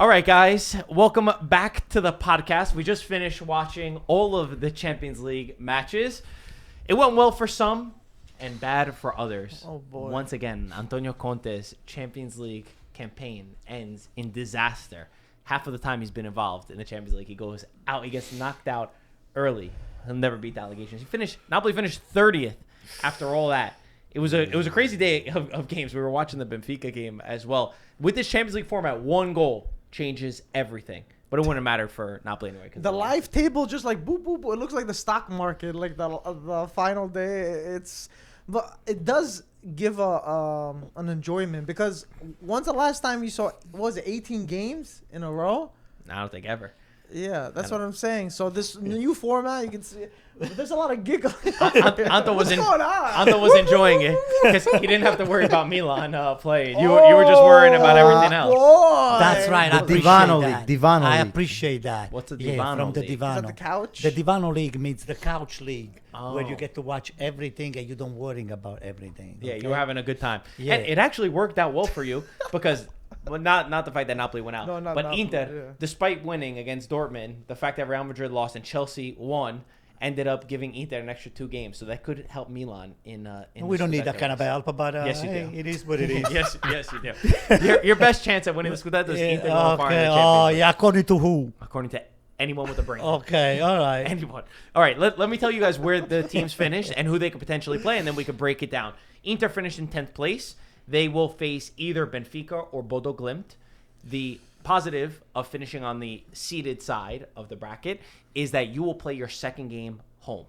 All right, guys, welcome back to the podcast. We just finished watching all of the Champions League matches. It went well for some and bad for others. Oh, boy. Once again, Antonio Conte's Champions League campaign ends in disaster. Half of the time he's been involved in the Champions League, he goes out, he gets knocked out early. He'll never beat the allegations. Napoli finished 30th after all that. It was a crazy day of games. We were watching the Benfica game as well. With this Champions League format, one goal changes everything. But it wouldn't matter for Napoli anyway. The live table just like boop, boop, boop. It looks like the stock market, like the final day. But it does give an enjoyment because when's the last time you saw, what was it, 18 games in a row? I don't think ever. Yeah, that's what I'm saying. So this new format, you can see, there's a lot of giggling. Anto was enjoying it because he didn't have to worry about Milan playing. You were just worrying about everything else. Boy. That's right. I appreciate that. What's a Divano from the League? Divano. Is that the couch? The Divano League means the couch league, where you Oh. get to watch everything and you don't worry about everything. Yeah, okay? you were having a good time. Yeah. And it actually worked out well for you because, well, not the fact that Napoli went out, No, not but Napoli, Inter, yeah. despite winning against Dortmund, the fact that Real Madrid lost and Chelsea won, ended up giving Inter an extra 2 games. So that could help Milan in We don't need that kind of help, but Yes, you hey, do. it is what it is. yes, you do. Your best chance at winning the Scudetto is Inter going far in the Okay. Champions Oh, League. yeah. According to who? According to anyone with a brain. Okay. All right. Anyone. All right, let me tell you guys where the teams finished and who they could potentially play, and then we could break it down. Inter finished in 10th place. They will face either Benfica or Bodo Glimt. The positive of finishing on the seeded side of the bracket is that you will play your second game home.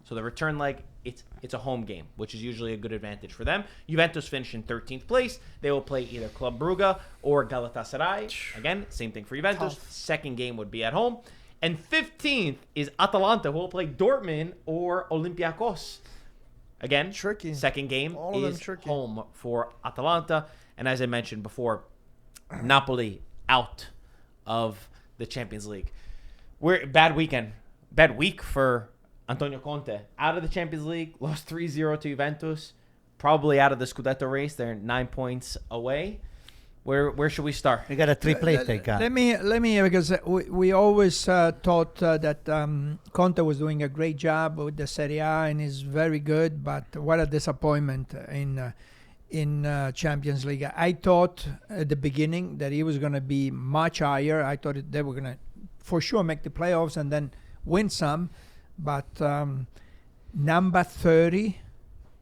So the return leg, it's a home game, which is usually a good advantage for them. Juventus finished in 13th place. They will play either Club Brugge or Galatasaray. Again, same thing for Juventus. Tough. Second game would be at home. And 15th is Atalanta, who will play Dortmund or Olympiacos. Again, Tricky. second game All of them is tricky. home for Atalanta. And as I mentioned before, Napoli out of the Champions League. Bad week for Antonio Conte. Out of the Champions League, lost 3-0 to Juventus. Probably out of the Scudetto race. They're 9 points away. Where should we start? We got a triplete, guy. Let me because we always thought that Conte was doing a great job with the Serie A and is very good, but what a disappointment in Champions League. I thought at the beginning that he was going to be much higher. I thought they were going to for sure make the playoffs and then win some, but number 30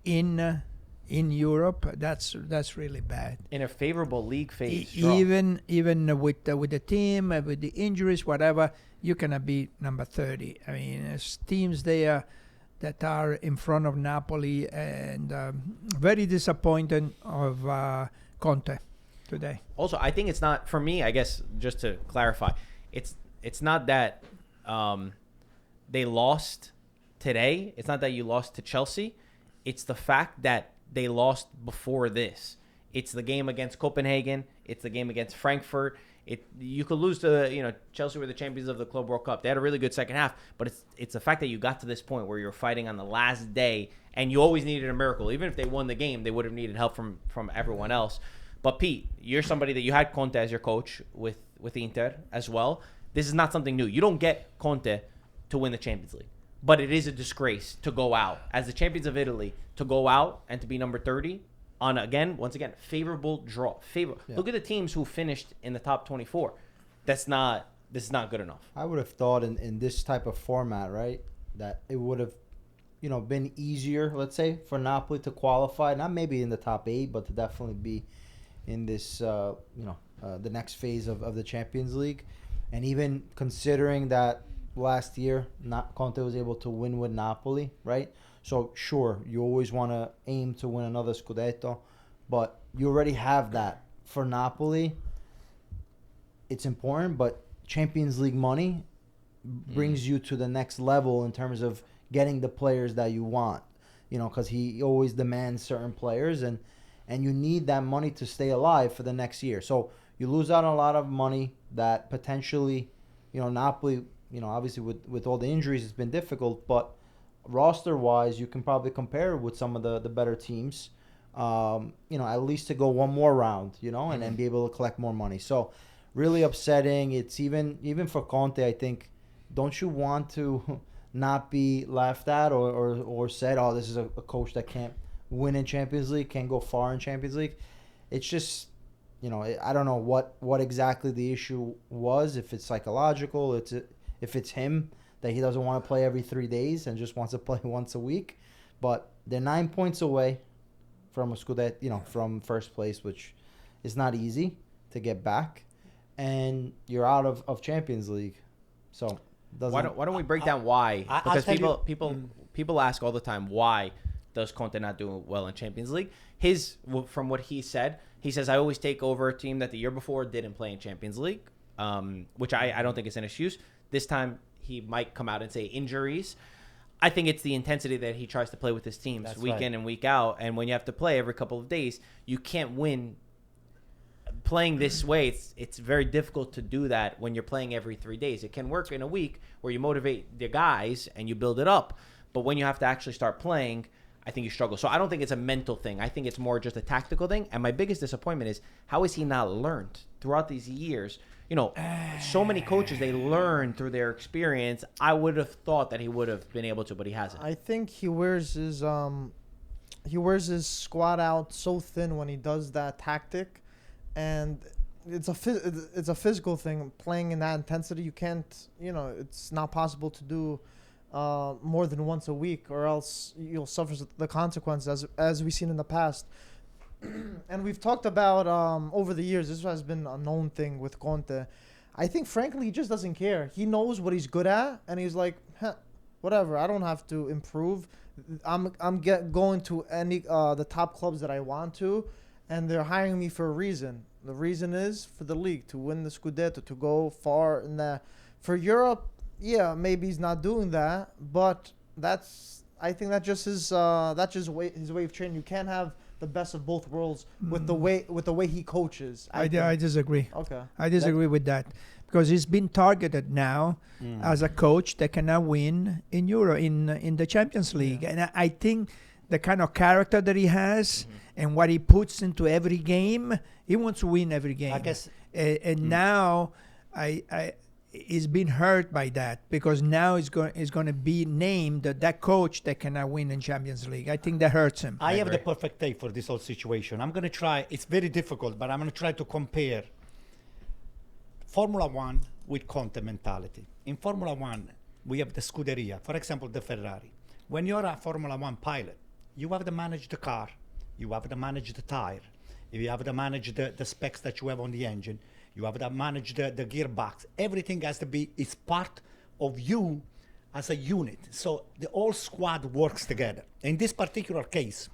in Europe, that's really bad. In a favorable league phase. Even with the team, with the injuries, whatever, you cannot be number 30. I mean, there's teams there that are in front of Napoli, and very disappointed of Conte today. Also, I think it's not, for me, I guess, just to clarify, it's not that they lost today. It's not that you lost to Chelsea. It's the fact that they lost before this. It's the game against Copenhagen. It's the game against Frankfurt. You could lose to Chelsea were the champions of the Club World Cup. They had a really good second half, but it's the fact that you got to this point where you're fighting on the last day, and you always needed a miracle. Even if they won the game, they would have needed help from everyone else. But Pete, you're somebody that you had Conte as your coach with Inter as well. This is not something new. You don't get Conte to win the Champions League. But it is a disgrace to go out as the champions of Italy, to go out and to be number 30 on, once again, favorable draw. Yeah. Look at the teams who finished in the top 24. This is not good enough. I would have thought in this type of format, right, that it would have, been easier, let's say, for Napoli to qualify, not maybe in the top 8, but to definitely be in this, the next phase of the Champions League. And even considering that last year, Conte was able to win with Napoli, right? So, sure, you always want to aim to win another Scudetto, but you already have that. For Napoli, it's important, but Champions League money brings you to the next level in terms of getting the players that you want, because he always demands certain players, and you need that money to stay alive for the next year. So, you lose out on a lot of money that potentially, Napoli, obviously with all the injuries, it's been difficult, but roster-wise, you can probably compare with some of the better teams, at least to go one more round, and then be able to collect more money. So really upsetting. It's even for Conte, I think, don't you want to not be laughed at or said, oh, this is a coach that can't win in Champions League, can't go far in Champions League? It's just, I don't know what exactly the issue was, if it's psychological, if it's him, that he doesn't want to play every 3 days and just wants to play once a week. But they're 9 points away from a Scudetto, from first place, which is not easy to get back. And you're out of Champions League. So why don't we break down why? Because people ask all the time, why does Conte not do well in Champions League? From what he says, I always take over a team that the year before didn't play in Champions League, which I don't think is an excuse. This time he might come out and say injuries. I think it's the intensity that he tries to play with his teams week in and week out. And when you have to play every couple of days, you can't win playing this way. It's very difficult to do that when you're playing every 3 days. It can work in a week where you motivate the guys and you build it up. But when you have to actually start playing, I think you struggle. So I don't think it's a mental thing. I think it's more just a tactical thing. And my biggest disappointment is, how has he not learned throughout these years? So many coaches, they learn through their experience. I would have thought that he would have been able to, but he hasn't. I think he wears his squad out so thin when he does that tactic, and it's a physical thing. Playing in that intensity, you can't. It's not possible to do more than once a week, or else you'll suffer the consequences, as we've seen in the past. And we've talked about over the years, this has been a known thing with Conte. I think, frankly, he just doesn't care. He knows what he's good at, and he's like, whatever, I don't have to improve. I'm going to any the top clubs that I want to, and they're hiring me for a reason. The reason is for the league, to win the Scudetto, to go far in that. For Europe, yeah, maybe he's not doing that, but I think that's just his way of training. You can't have the best of both worlds with the way he coaches. I disagree. Okay. I disagree with that, because he's been targeted now as a coach that cannot win in in the Champions League. Yeah. And I think the kind of character that he has and what he puts into every game, he wants to win every game. I guess. And now he's been hurt by that, because now he's going to be named that coach that cannot win in Champions League. I think that hurts him. I have the perfect take for this whole situation. I'm going to try. It's very difficult, but I'm going to try to compare Formula One with Conte mentality. In Formula One, we have the Scuderia. For example, the Ferrari. When you're a Formula One pilot, you have to manage the car. You have to manage the tire. You have to manage the specs that you have on the engine. You have to manage the gearbox. Everything has to be, it's part of you as a unit. So the whole squad works together. In this particular case,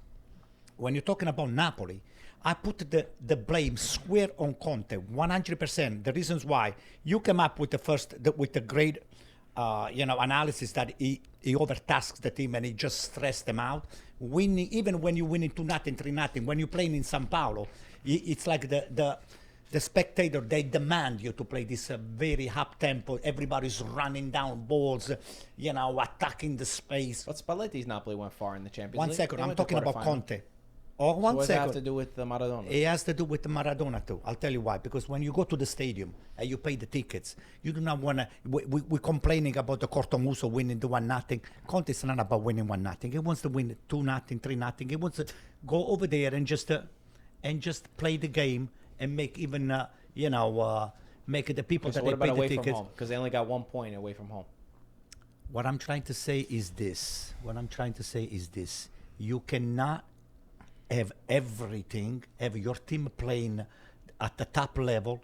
when you're talking about Napoli, I put the blame square on Conte, 100%. The reasons why you came up with with the great, analysis that he overtasks the team and he just stressed them out. Winning, even when you're winning 2-0, 3-0, when you're playing in São Paulo, it's like the spectator, they demand you to play this very up tempo. Everybody's running down balls, attacking the space. But Spalletti's Napoli went far in the Champions League. 1 second, I'm talking about Conte. So what does it have to do with the Maradona? It has to do with the Maradona too. I'll tell you why. Because when you go to the stadium and you pay the tickets, you do not want to. We're complaining about the Cortomuso winning the 1-0. Conte is not about winning 1-0. He wants to win 2-0, 3-0. He wants to go over there and just play the game and make even make the people that they pay the tickets. Because they only got 1 point away from home. What I'm trying to say is this. You cannot have everything, have your team playing at the top level.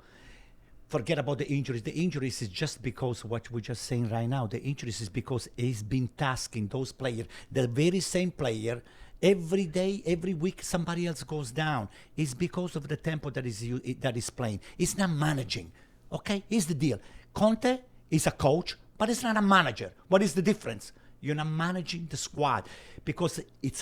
Forget about the injuries. The injuries is just because what we're just saying right now. The injuries is because he's been tasking those players, the very same player, every day, every week, somebody else goes down. It's because of the tempo that is playing. It's not managing. Okay, here's the deal. Conte is a coach, but it's not a manager. What is the difference? You're not managing the squad, because it's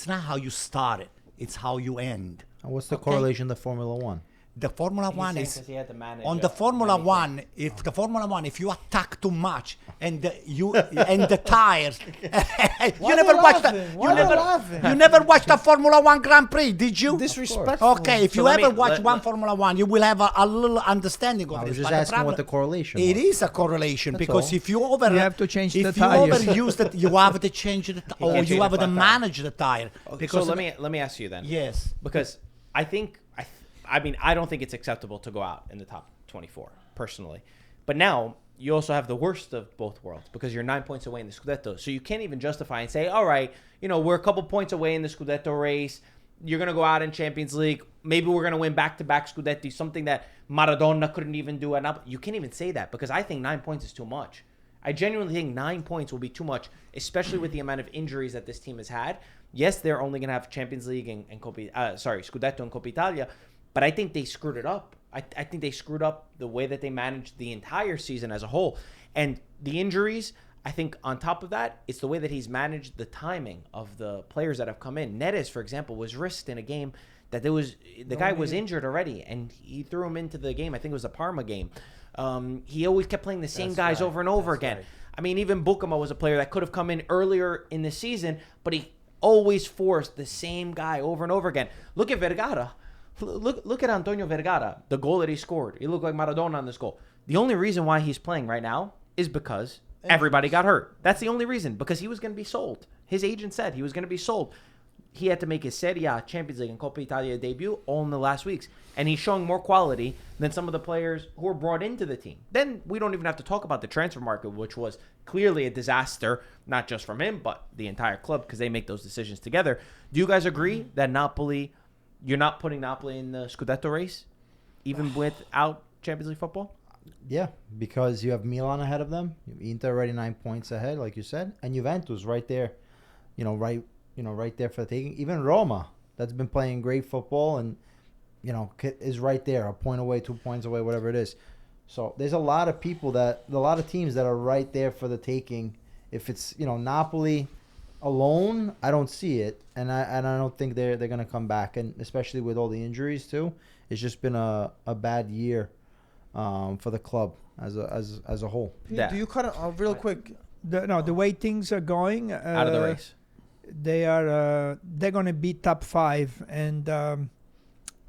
not how you start it. It's how you end. And what's the correlation to Formula One? the Formula He's One saying is 'cause he had to manage on the Formula many One. If the Formula One, if you attack too much and the tires, you never watched you never watched the Formula One Grand Prix, did you? Disrespectful. Okay, if So you let ever me- watch let- one let- Formula One, you will have a little understanding of I this. was just But the asking what problem- the correlation It was. is a correlation That's because all. if you You have to change the if you tires. overuse it, you have to change it, or can't you change have the to flat tire. manage the tire. So Because let me ask you then. yes, Because I think I mean I don't think it's acceptable to go out in the top 24 personally, but now you also have the worst of both worlds because you're 9 points away in the Scudetto, so you can't even justify and say, all right, you know, we're a couple points away in the Scudetto race. You're gonna go out in Champions League. Maybe we're gonna win back-to-back Scudetti, something that Maradona couldn't even do at Napoli. You can't even say that because I think 9 points is too much. I genuinely think 9 points will be too much, especially with the amount of injuries that this team has had. Yes, they're only going to have Champions League and Scudetto and Coppa Italia, but I think they screwed it up. I think they screwed up the way that they managed the entire season as a whole. And the injuries, I think on top of that, it's the way that he's managed the timing of the players that have come in. Neres, for example, was risked in a game that the guy was injured already, and he threw him into the game. I think it was a Parma game. He always kept playing the same guys over and over again. right. I mean, even Bucama was a player that could have come in earlier in the season, but he always forced the same guy over and over again. Look at Vergara. Look at Antonio Vergara, the goal that he scored. He looked like Maradona on this goal. The only reason why he's playing right now is because everybody got hurt. That's the only reason, because he was going to be sold. His agent said he was going to be sold. He had to make his Serie A, Champions League, and Coppa Italia debut all in the last weeks. And he's showing more quality than some of the players who were brought into the team. Then we don't even have to talk about the transfer market, which was clearly a disaster, not just from him, but the entire club, because they make those decisions together. Do you guys agree that you're not putting Napoli in the Scudetto race, even without Champions League football? Yeah, because you have Milan ahead of them. Inter already 9 points ahead, like you said, and Juventus right there. Right there for the taking. Even Roma, that's been playing great football and, is right there, a point away, 2 points away, whatever it is. So there's a lot of teams that are right there for the taking. If it's, Napoli alone, I don't see it, and I don't think they're gonna come back, and especially with all the injuries too, it's just been a bad year for the club as a whole. Yeah. Do you cut it real quick? The way things are going, Out of the race. they're going to be top 5, and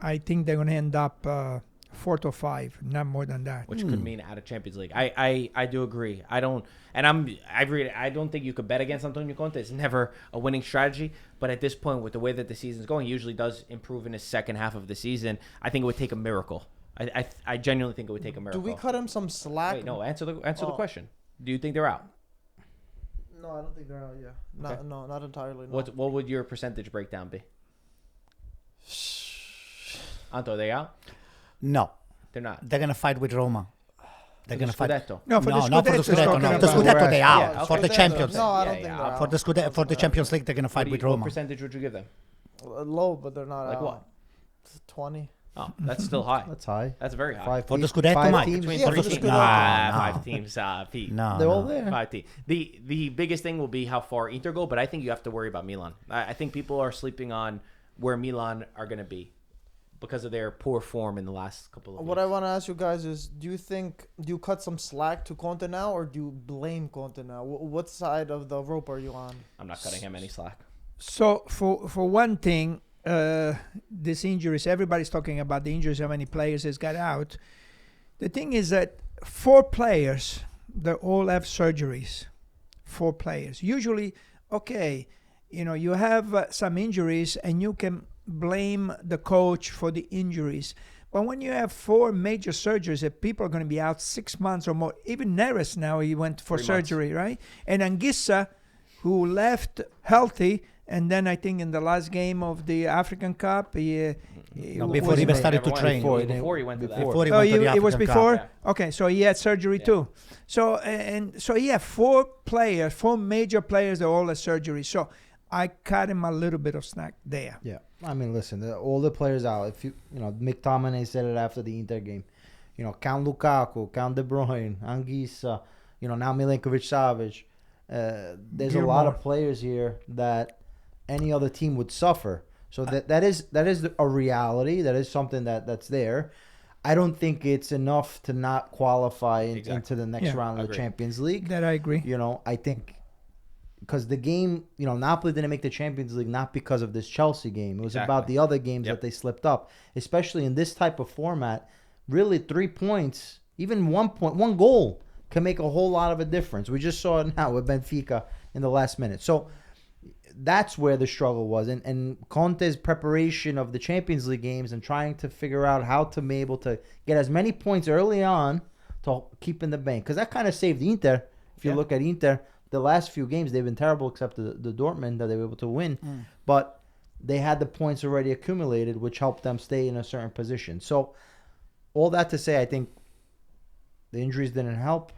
I think they're going to end up 4th or 5, not more than that. Which could mean out of Champions League. I do agree. I don't think you could bet against Antonio Conte. It's never a winning strategy. But at this point, with the way that the season's going, he usually does improve in his second half of the season. I think it would take a miracle. I genuinely think it would take a miracle. Do we cut him some slack? Wait, no. Answer the question. Do you think they're out? No, I don't think they're out. Yeah, Okay. not entirely. No. What would your percentage breakdown be? Anto, are they out? no, They're not. they're gonna fight with Roma. They're gonna fight. Scudetto. No, for the not for the Scudetto, Scudetto. No, the talking Scudetto about. they Yeah, are okay. for the Champions. No, I Yeah, don't think yeah, they're out. For the Scudetto, for the Champions League, they're gonna fight with What Roma. percentage would you give them? Low, but they're not Like out. what? 20. Oh, that's still high. That's high. That's very high. Five For the teams- Scudetto, five Mike. teams. Between Yeah, three for the teams. Scudetto. No. 5 teams, Pete. No, They're all no. there. 5 teams. The biggest thing will be how far Inter go, but I think you have to worry about Milan. I think people are sleeping on where Milan are going to be because of their poor form in the last couple of What weeks. I want to ask you guys is, do you cut some slack to Conte now, or do you blame Conte now? What side of the rope are you on? I'm not cutting him any slack. So for one thing, these injuries, everybody's talking about the injuries, how many players has got out. The thing is that 4 players, they all have surgeries. 4 players. Usually, okay, you have some injuries and you can blame the coach for the injuries. But when you have 4 major surgeries that people are going to be out 6 months or more, even Neres now, he went for 3 months. surgery, right? And Anguissa, who left healthy, and then I think in the last game of the African Cup, No, was before he in even the- started to train. Before he went to that. Before he Oh, went to the it was African Cup. before? Yeah. Okay, so he had surgery too. So, yeah, 4 players, 4 major players, they all had surgery. So I cut him a little bit of snack there. Yeah, I mean, listen, all the players out. If McTominay said it after the Inter game. Count Lukaku, count De Bruyne, Anguissa. Now Milinkovic-Savic. There's a lot of players here that any other team would suffer. So that is a reality. That is something that's there. I don't think it's enough to not qualify into the next round of the Champions League. That I agree. I think because the game, Napoli didn't make the Champions League not because of this Chelsea game. It was about the other games that they slipped up, especially in this type of format. Really, 3 points, even 1 point, 1 goal can make a whole lot of a difference. We just saw it now with Benfica in the last minute. So that's where the struggle was. And Conte's preparation of the Champions League games and trying to figure out how to be able to get as many points early on to keep in the bank. Because that kind of saved Inter. If you look at Inter, the last few games, they've been terrible except the Dortmund that they were able to win. But they had the points already accumulated, which helped them stay in a certain position. So all that to say, I think the injuries didn't help.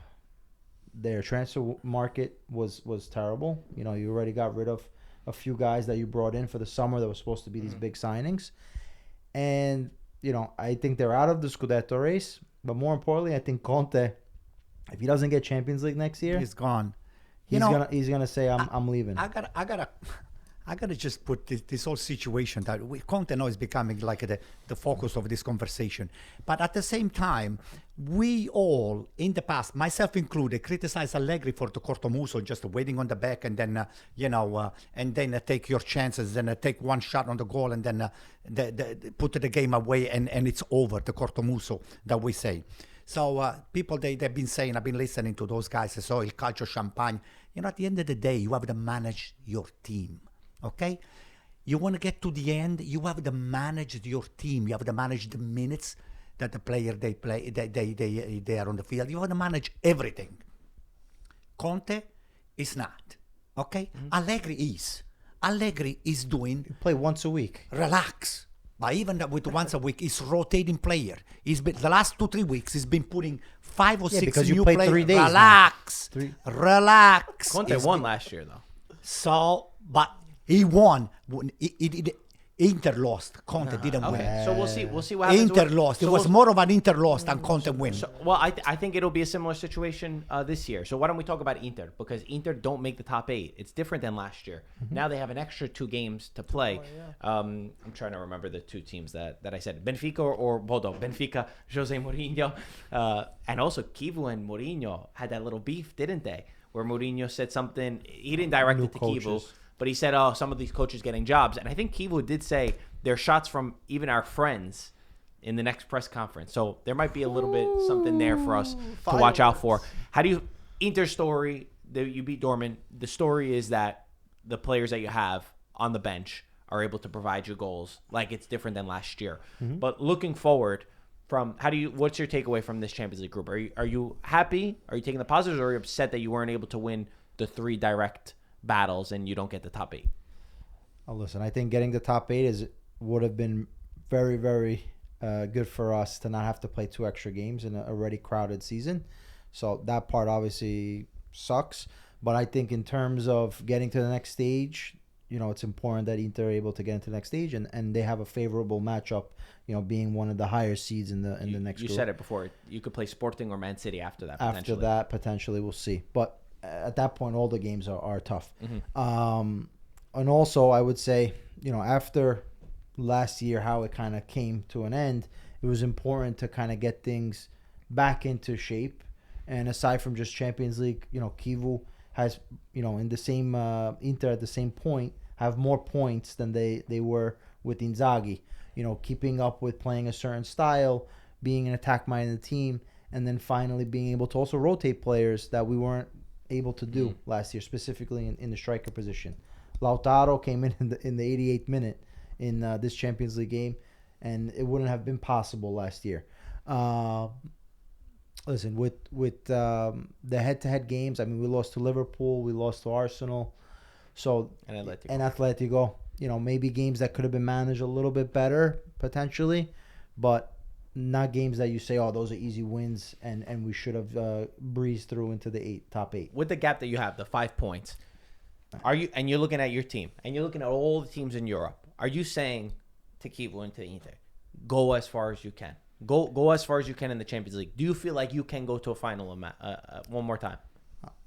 Their transfer market was terrible. You already got rid of a few guys that you brought in for the summer that were supposed to be these big signings. And, I think they're out of the Scudetto race. But more importantly, I think Conte, if he doesn't get Champions League next year, he's gone. He's gonna say I'm leaving. I gotta just put this whole situation that Conte now is becoming like the focus of this conversation. But at the same time, we all in the past, myself included, criticized Allegri for the cortomuso, just waiting on the back and then and then take your chances and take one shot on the goal and then put the game away and it's over. The cortomuso that we say. So people they've been saying, I've been listening to those guys. So il calcio champagne. At the end of the day, you have to manage your team. Okay, you want to get to the end. You have to manage your team. You have to manage the minutes that the player they play. They are on the field. You have to manage everything. Conte is not. Okay, Allegri is doing. You play once a week. Relax. But even with once a week, he's rotating player. He's been the last 2-3 weeks. He's been putting 5 or 6 because new you played players. 3 days. Relax. Relax. Conte won last year though. So, but he won. Inter lost. Conte didn't win. So we'll see what happens. Inter lost. It was more of an Inter loss than Conte win. I think it'll be a similar situation this year. So why don't we talk about Inter? Because Inter don't make the top 8. It's different than last year. Now they have an extra 2 games to play. I'm trying to remember the 2 teams that I said. Benfica or Benfica, Jose Mourinho. And also Kivu and Mourinho had that little beef, didn't they? Where Mourinho said something. He didn't direct it to Kivu. But he said, some of these coaches getting jobs. And I think Kivu did say there are shots from even our friends in the next press conference. So there might be a little bit something there for us to watch out for. How do you – Inter's story, you beat Dortmund. The story is that the players that you have on the bench are able to provide you goals. Like it's different than last year. But looking forward from – what's your takeaway from this Champions League group? Are you happy? Are you taking the positives, or are you upset that you weren't able to win the 3 direct – battles and you don't get the top 8? Listen, I think getting the top 8 would have been very, very good for us to not have to play 2 extra games in an already crowded season. So that part obviously sucks. But I think in terms of getting to the next stage, it's important that Inter are able to get into the next stage and they have a favorable matchup, being one of the higher seeds in the next group. You said it before. You could play Sporting or Man City after that. After that, potentially, we'll see. But at that point, all the games are tough. And also, I would say, after last year, how it kind of came to an end, it was important to kind of get things back into shape. And aside from just Champions League, Kivu has, in the same Inter at the same point, have more points than they were with Inzaghi. Keeping up with playing a certain style, being an attack-minded team, and then finally being able to also rotate players that we weren't able to do last year, specifically in the striker position. Lautaro came in the 88th minute in this Champions League game, and it wouldn't have been possible last year. Listen, with the head-to-head games, I mean, we lost to Liverpool, we lost to Arsenal, and Atletico. Maybe games that could have been managed a little bit better potentially, but not games that you say, those are easy wins, and we should have breezed through into the top 8. With the gap that you have, the 5 points, you're looking at your team, and you're looking at all the teams in Europe, are you saying to Kivu and to Inter, go as far as you can? Go as far as you can in the Champions League. Do you feel like you can go to a final one more time?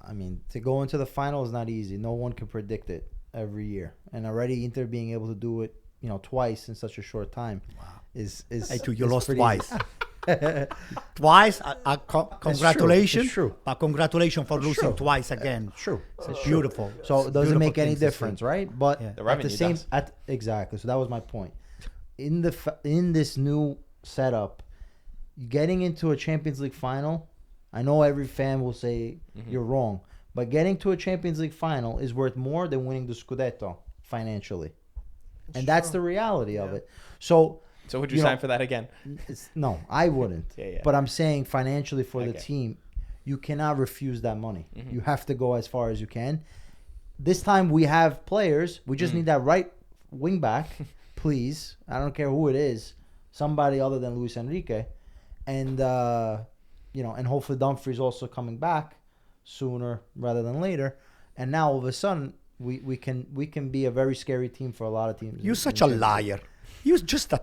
I mean, to go into the final is not easy. No one can predict it every year. And already Inter being able to do it twice in such a short time. Wow. Is Hey, too, you is lost pretty twice. easy. Twice. Congratulations. It's true. But congratulations for It's losing true. twice again. True. It's beautiful. So it doesn't make any difference, right? But Yeah. The at revenue the same does. exactly. So that was my point. In this new setup, getting into a Champions League final, I know every fan will say you're wrong, but getting to a Champions League final is worth more than winning the Scudetto financially, and that's the reality of it. So would you sign for that again? no, I wouldn't. Yeah. But I'm saying financially for the Okay. team, you cannot refuse that money. You have to go as far as you can. This time we have players. We just need that right wing back, please. I don't care who it is, somebody other than Luis Enrique, and and hopefully Dumfries also coming back sooner rather than later. And now all of a sudden we can be a very scary team for a lot of teams. You're in such a Champions League. liar. You're just a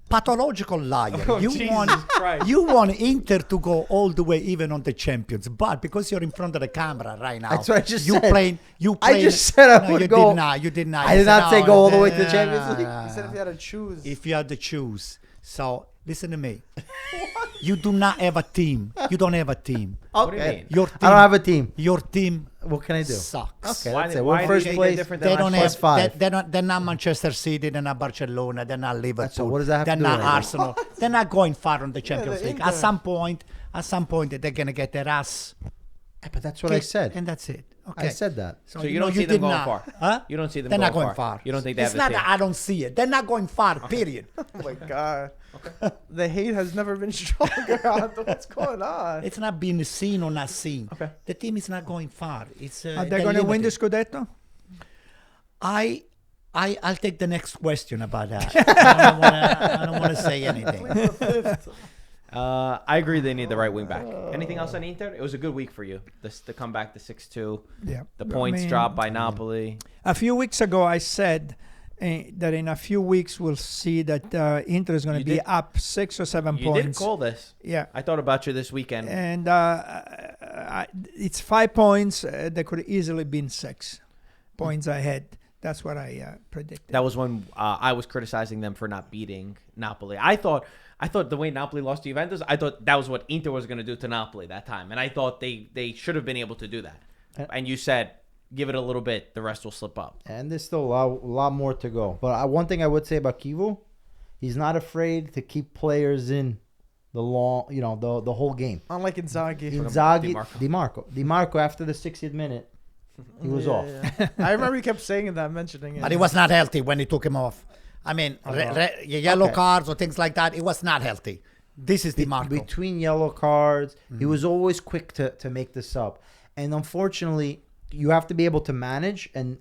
pathological liar. Oh, you Jesus want Christ. you want Inter to go all the way even on the champions, but because you're in front of the camera right now, That's what I just you said. playing. I just said I no, would you go- Did not. You did not. I You did said, not say "Oh, go all the way to the nah, Champions League." He said if you had to choose. If you had to choose, so listen to me. You do not have a team. You don't have a team. What do you Okay. mean? Your team. I don't have a team. Your team What can I do? sucks. Okay, Why that's they- it. why We're do first they get place. different than They last don't year? Plus have. five. They're not Manchester City. They're not Barcelona. They're not Liverpool. So what does that have they're to do not with it? Arsenal. They're not going far on the Champions the League. Inter. At some point, they're gonna get their ass But that's what I kicked, said. and that's it. Okay. I said that. So you don't see them did going not. far? Huh? You don't see them They're going not going far? far. You don't think they it's have the not team? that I don't see it. They're not going far. Period. Oh my god. The hate has never been stronger. What's going on? It's not being seen or not seen. Okay. The team is not going far. It's Are they going to win the Scudetto? I'll take the next question about that. I don't want to say anything. I agree they need the right wing back. Anything else on Inter? It was a good week for you. The comeback to 6-2. Yeah. The points dropped by Napoli. A few weeks ago, I said that in a few weeks we'll see that Inter is going You to be did- up 6 or 7 You points. did call this. Yeah. I thought about you this weekend. And it's 5 points. They could easily been 6 points ahead. That's what I predicted. That was when I was criticizing them for not beating Napoli. I thought the way Napoli lost to Juventus, I thought that was what Inter was going to do to Napoli that time. And I thought they should have been able to do that. And you said, give it a little bit, the rest will slip up. And there's still a lot more to go. But one thing I would say about Kivu, he's not afraid to keep players in the long, the whole game. Unlike Inzaghi. Inzaghi, DiMarco. DiMarco after the 60th minute, he was off. Yeah. I remember he kept saying that, mentioning it. But it was not healthy when he took him off. I mean, yellow Okay. cards or things like that, it was not healthy. This is DiMarco. Between yellow cards, he was always quick to make the sub. And unfortunately, you have to be able to manage. And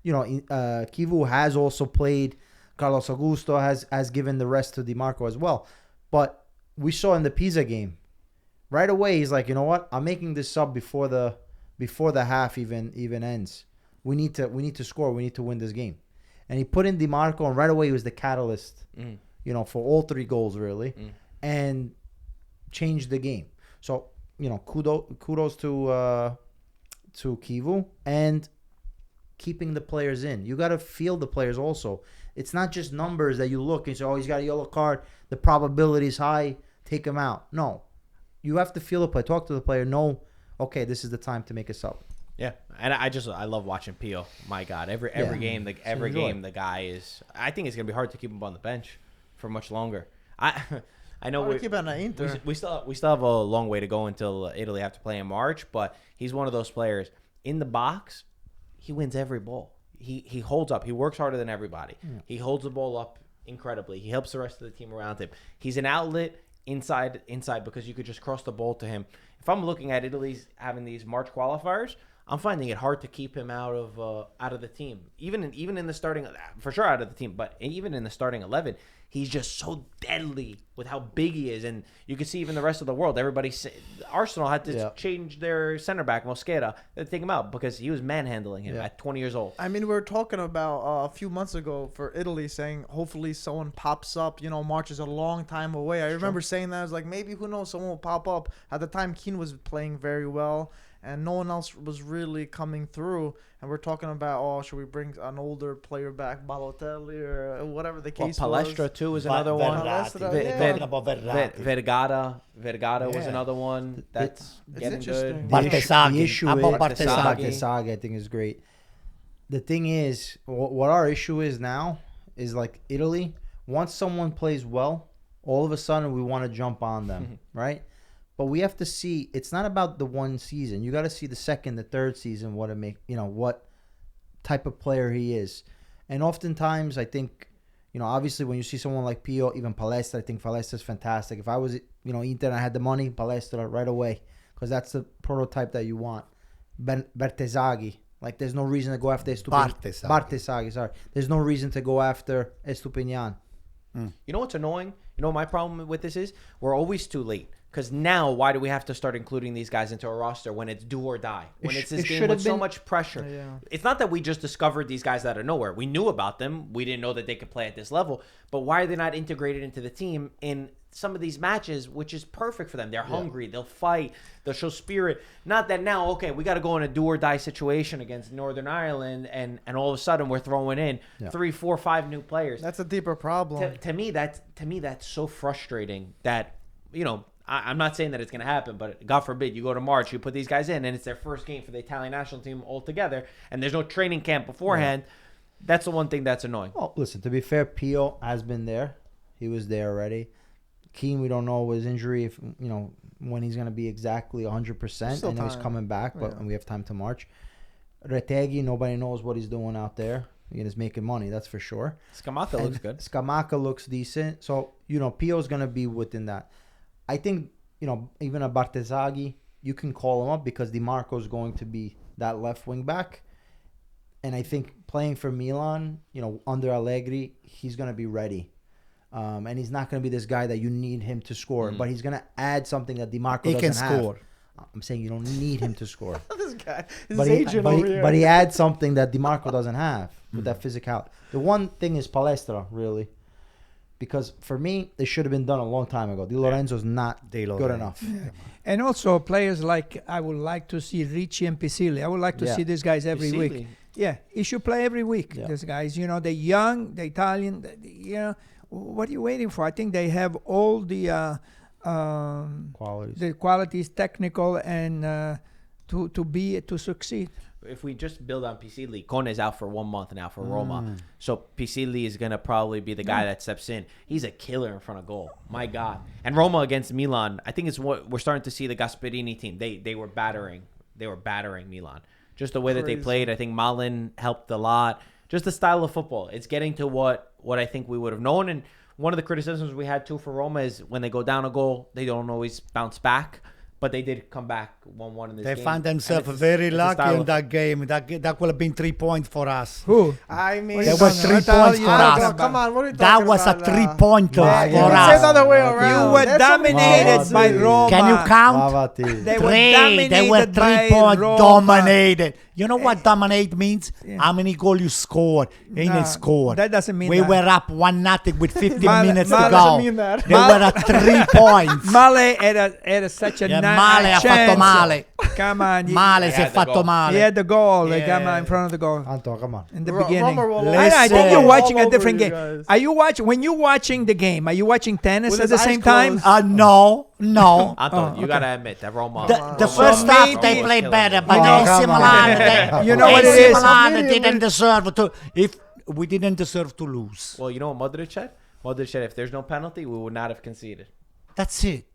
Kivu has also played. Carlos Augusto has given the rest to DiMarco as well. But we saw in the Pisa game, right away, he's like, you know what? I'm making this sub before the half even ends. We need to score. We need to win this game. And he put in DiMarco, and right away he was the catalyst, for all 3 goals really, and changed the game. So kudos to Kivu and keeping the players in. You got to feel the players also. It's not just numbers that you look and say, oh, he's got a yellow card. The probability is high. Take him out. No, you have to feel the play. Talk to the player. Know, okay, this is the time to make a sub. Yeah, and I love watching Pio. My God, every game, the guy is. I think it's gonna be hard to keep him on the bench for much longer. I know we keep an Inter. we still have a long way to go until Italy have to play in March, but he's one of those players in the box. He wins every ball. He holds up. He works harder than everybody. Yeah. He holds the ball up incredibly. He helps the rest of the team around him. He's an outlet inside because you could just cross the ball to him. If I'm looking at Italy's having these March qualifiers, I'm finding it hard to keep him out of the team. Even in the starting, for sure out of the team, but even in the starting 11, he's just so deadly with how big he is. And you can see even the rest of the world, everybody Arsenal had to Yeah. change their center back Mosquera. They had to take him out because he was manhandling him Yeah. at 20 years old. I mean, we were talking about a few months ago for Italy, saying hopefully someone pops up. You know, March is a long time away. I remember saying that. I was like, maybe, who knows, someone will pop up. At the time, Keane was playing very well, and no one else was really coming through. And we're talking about, oh, should we bring an older player back, Balotelli or whatever the case Palestra was. too is another one. Palestra, We're yeah. talking about Verratti. Vergara was Yeah. another one that's It's getting interesting. good. Bartesaghi. The issue How is about Bartesaghi, I think, is great. The thing is, what our issue is now is like Italy. Once someone plays well, all of a sudden we want to jump on them, right? But we have to see. It's not about the one season. You got to see the second, the third season. What type of player he is. And oftentimes, I think, obviously when you see someone like Pio, even Palestra, I think Palestra's fantastic. If I was, Inter and I had the money, Palestra right away, because that's the prototype that you want. Bartesaghi, like there's no reason to go after Bartesaghi, sorry. There's no reason to go after Estupinian. You know what's annoying? You know what my problem with this is? We're always too late. Because now, why do we have to start including these guys into a roster when it's do or die? When it's this game with so much pressure. Yeah. It's not that we just discovered these guys out of nowhere. We knew about them. We didn't know that they could play at this level. But why are they not integrated into the team in some of these matches, which is perfect for them? They're hungry. They'll fight. They'll show spirit. Not that now, okay, we got to go in a do or die situation against Northern Ireland, and all of a sudden we're throwing in 3, 4, 5 new players. That's a deeper problem. To me, that's so frustrating that, I'm not saying that it's going to happen, but God forbid you go to March, you put these guys in, and it's their first game for the Italian national team altogether, and there's no training camp beforehand. That's the one thing that's annoying. Well, listen, to be fair, Pio has been there. He was there already. Keane, we don't know his injury, if when he's going to be exactly 100%. I know he's coming back, but we have time to March. Retegui, nobody knows what he's doing out there. He's making money, that's for sure. Scamacca looks good. Scamacca looks decent. So, Pio's going to be within that. I think, even a Bartesaghi, you can call him up because Di Marco's going to be that left wing back. And I think playing for Milan, under Allegri, he's going to be ready. And he's not going to be this guy that you need him to score. But he's going to add something that Di Marco doesn't have. He can score. I'm saying you don't need him to score. This guy, but he adds something that Di Marco doesn't have with that physicality. The one thing is Palestra, really. Because for me, it should have been done a long time ago. Di Lorenzo's not good enough. Yeah. And also players like, I would like to see Ricci and Pisilli. I would like to see these guys every week. Yeah, he should play every week, these guys. They're young, they're Italian. What are you waiting for? I think they have all the qualities, technical, and to succeed. If we just build on Pisilli, Kone's out for 1 month now for Roma. So Pisilli is going to probably be the guy that steps in. He's a killer in front of goal. My God. And Roma against Milan, I think it's what we're starting to see the Gasperini team. They were battering Milan. Just the way that they played. I think Malin helped a lot. Just the style of football. It's getting to what I think we would have known. And one of the criticisms we had too for Roma is when they go down a goal, they don't always bounce back. But they did come back 1-1 in this game. They found themselves very lucky in that game. That would have been 3 points for us. Who? I mean, there was 3 points for us. Come on, what are you talking that was about? a 3-pointer for Say us. the other way around. You were dominated by Roma. Can you count? They were 3 points dominated. You know what dominate means? How many goals you scored. Ain't scored. That doesn't mean we that. were up 1-0 with 15 minutes to Male go. doesn't mean that. They were at 3 points. Male era such a Male ha fatto male. Come on. Male si è fatto male. He had the goal. Come on, in front of the goal. Anto, come on. In the beginning. Listen. I think you're watching a different game. Guys. Are you watching, when you're watching the game, are you watching tennis With at his the same eyes time? closed. No. Anto, you got to admit that Roma. The first half they played better, but AC Milan, You know what it is? Milan didn't deserve to. If we didn't deserve to lose. Well, you know what Modric said? Modric said if there's no penalty, we would not have conceded. That's it.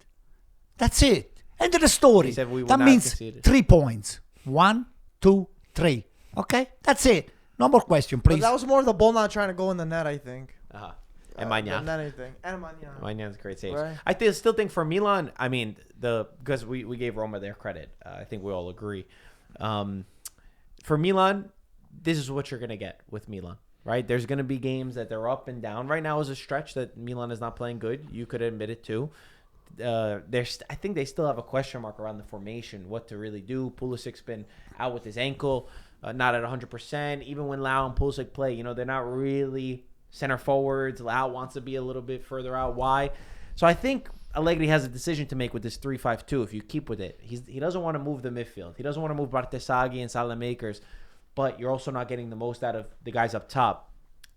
End of the story. He said we would that not means conceded. 3 points. 1, 2, 3. Okay, that's it. No more question, please. But that was more of the ball not trying to go in the net, I think. And Magnan. Than anything. And Magnan. Magnan's great saves. Right. I still think for Milan, I mean, because we gave Roma their credit. I think we all agree. For Milan, this is what you're going to get with Milan, right? There's going to be games that they're up and down. Right now is a stretch that Milan is not playing good. You could admit it too. I think they still have a question mark around the formation, what to really do. Pulisic's been out with his ankle, not at 100%. Even when Lau and Pulisic play, you know, they're not really center forwards. Lau wants to be a little bit further out wide. So I think Allegri has a decision to make with this 3-5-2 if you keep with it. He doesn't want to move the midfield. He doesn't want to move Bartesaghi and Salamakers, but you're also not getting the most out of the guys up top.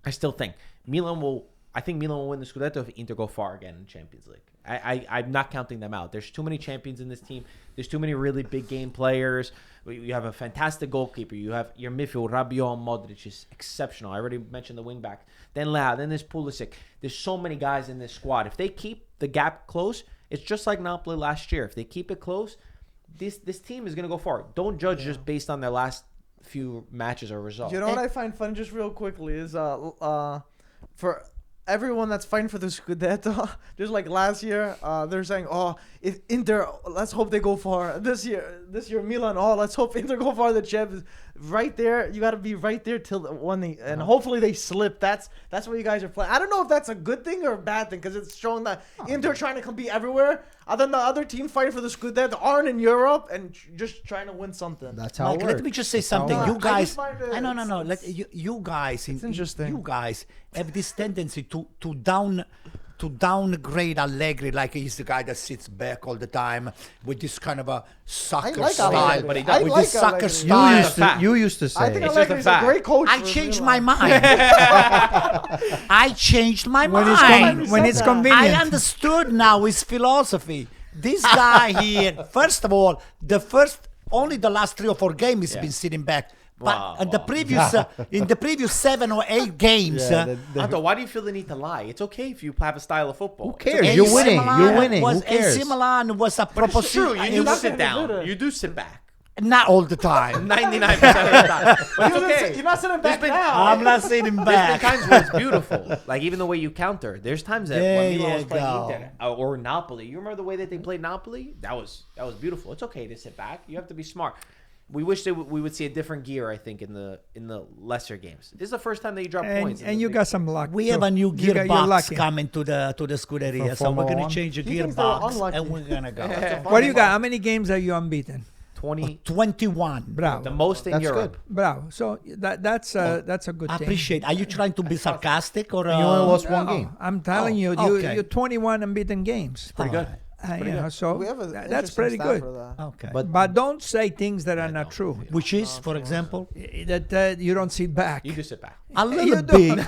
I still think Milan will win the Scudetto if Inter go far again in Champions League. I'm not counting them out. There's too many champions in this team. There's too many really big game players. You have a fantastic goalkeeper. You have your midfield, Rabiot and Modric is exceptional. I already mentioned the wing back. Then Leao, then there's Pulisic. There's so many guys in this squad. If they keep the gap close, it's just like Napoli last year. If they keep it close, this team is going to go far. Don't judge just based on their last few matches or results. You know what I find funny, just real quickly, is for everyone that's fighting for the Scudetto, just like last year, they're saying, "Oh, if Inter, let's hope they go far." This year, Milan, "Oh, let's hope Inter go far." The Champions, right there, you got to be right there till when they, and hopefully they slip. That's what you guys are playing. I don't know if that's a good thing or a bad thing because it's showing that Inter trying to compete everywhere. Other than the other team fighting for the Scudetto aren't in Europe and just trying to win something. That's how it works. Let me just say something. You guys, no. You guys, it's interesting. You guys have this tendency to downgrade Allegri like he's the guy that sits back all the time with this kind of a soccer like style. Allegri. But he I does. With like this soccer Allegri. style. You used to say I think It's Allegri's just a a fact. great coach. I for changed Milan. my mind. I changed my When mind. it's that. convenient. I understood now his philosophy. This guy here, first of all, only the last 3 or 4 games he's been sitting back. But in the previous 7 or 8 games, Anto, why do you feel the need to lie? It's okay if you have a style of football. Who cares? You're winning. You're winning. Who cares? AC Milan was a But it's true. proposition. You do not sit gonna down. do that. You do sit back. Not all the time. 99% of the time. But it's okay. You're not sitting back been- now. I'm not sitting There's back. been times where it's beautiful. Like, even the way you counter. There's times that There when Milan you was playing go. Inter or Napoli, you remember the way that they played Napoli? That was beautiful. It's okay to sit back. You have to be smart. We wish we would see a different gear, I think, in the lesser games. This is the first time that you drop points. And you got some luck. We too. have a new You got- you're gearbox lucky. coming to the Scuderia, For so we're Formula gonna One? change the He thinks they're gearbox unlucky. and we're gonna go. What do you got? How many games are you unbeaten? 20, 21. Bravo. the most in That's Europe. good. Bravo. So that's a good I thing. appreciate. Are you trying to be sarcastic or? You only lost one No, game. I'm telling you, okay. you're 21 unbeaten games. Pretty good. So We have a that's interesting pretty stat good. for that. Okay. But don't say things that are not true. Which is, for example, That you don't sit back. You do sit back. a little You bit.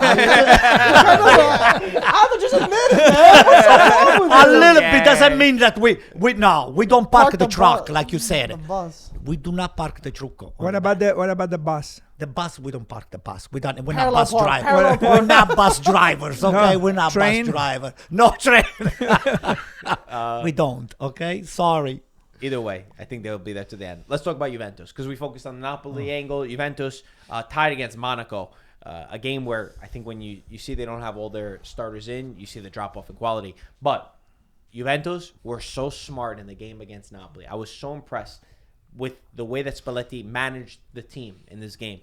Aldo, just admit it, man. What's wrong with A you? little bit doesn't mean that we don't park the truck bu- like you said. The bus. We do not park the truck. What about the bus? the bus? We don't park the bus. We're not Parallel bus park, drivers. parallel We're not bus drivers. Okay, No, we're not train? bus drivers. No train. We don't. Okay, sorry. Either way, I think they'll be there to the end. Let's talk about Juventus because we focused on the Napoli angle. Juventus tied against Monaco, a game where I think when you see they don't have all their starters in, you see the drop off in quality. But Juventus were so smart in the game against Napoli. I was so impressed with the way that Spalletti managed the team in this game.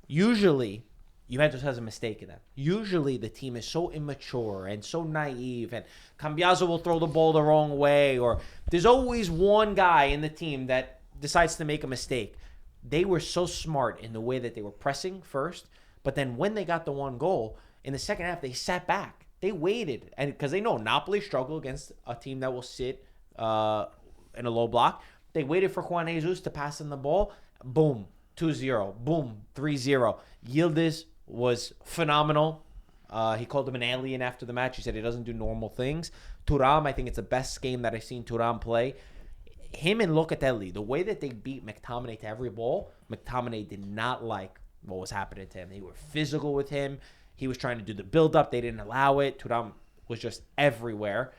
Usually, Juventus has a mistake in them. Usually, the team is so immature and so naive, and Cambiaso will throw the ball the wrong way, or there's always one guy in the team that decides to make a mistake. They were so smart in the way that they were pressing first, but then when they got the one goal, in the second half, they sat back. They waited, and because they know Napoli struggle against a team that will sit in a low block. They waited for Juan Jesus to pass in the ball. Boom, 2-0. Boom, 3-0. Yildiz was phenomenal. He called him an alien after the match. He said he doesn't do normal things. Thuram, I think it's the best game that I've seen Thuram play. Him and Locatelli, the way that they beat McTominay to every ball, McTominay did not like what was happening to him. They were physical with him. He was trying to do the build-up. They didn't allow it. Thuram was just everywhere.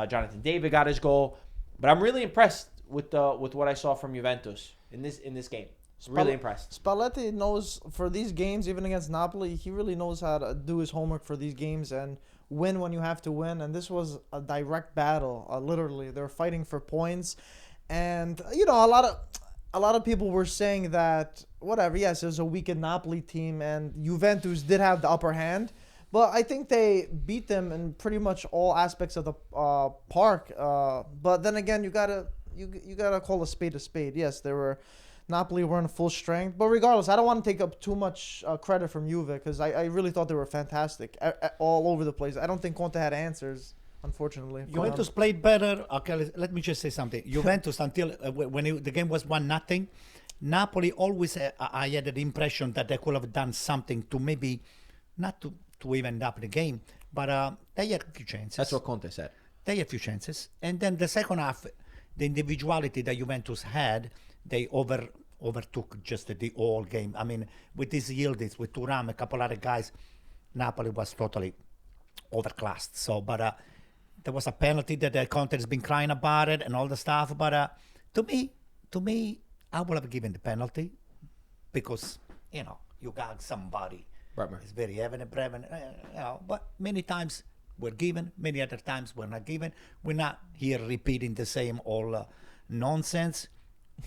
Jonathan David got his goal. But I'm really impressed with what I saw from Juventus in this game. Really impressed. Spalletti knows for these games, even against Napoli, he really knows how to do his homework for these games and win when you have to win. And this was a direct battle. Literally, they're fighting for points, and you know a lot of people were saying that whatever. Yes, it was a weakened Napoli team, and Juventus did have the upper hand. But I think they beat them in pretty much all aspects of the park. But then again, you gotta call a spade a spade. Yes, Napoli were in full strength. But regardless, I don't want to take up too much credit from Juve because I really thought they were fantastic all over the place. I don't think Conte had answers, unfortunately. Juventus played better. Okay, let me just say something. Juventus, until the game was 1-0, Napoli always, I had the impression that they could have done something to maybe, not to even up the game, but they had a few chances. That's what Conte said. They had a few chances. And then the second half, the individuality that Juventus had, they overtook just the whole game. I mean, with these Yildiz, with Thuram, a couple other guys, Napoli was totally overclassed. So, but there was a penalty that Conte has been crying about it and all the stuff. But to me, I would have given the penalty because, you got somebody. It's very evident, but many times we're given, many other times we're not given. We're not here repeating the same old nonsense.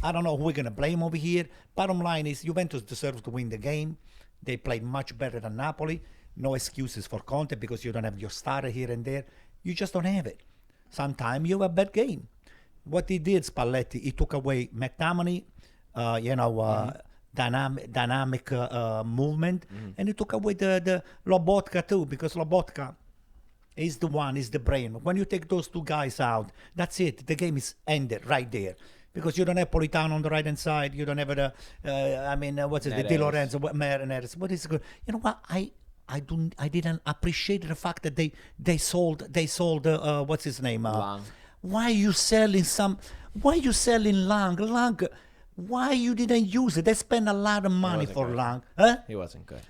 I don't know who we're going to blame over here. Bottom line is Juventus deserves to win the game. They played much better than Napoli. No excuses for Conte because you don't have your starter here and there. You just don't have it. Sometimes you have a bad game. What he did, Spalletti, he took away McTominay, dynamic movement, and he took away the Lobotka too, because Lobotka is the brain. When you take those two guys out, that's it. The game is ended right there. Because you don't have Politano on the right hand side, you don't have the Di Lorenzo, Neres. What is good? You know what? I didn't appreciate the fact that they sold what's his name? Lang. Why are you selling Lang? Lang, why you didn't use it? They spent a lot of money for good. Lang. Huh? He wasn't good.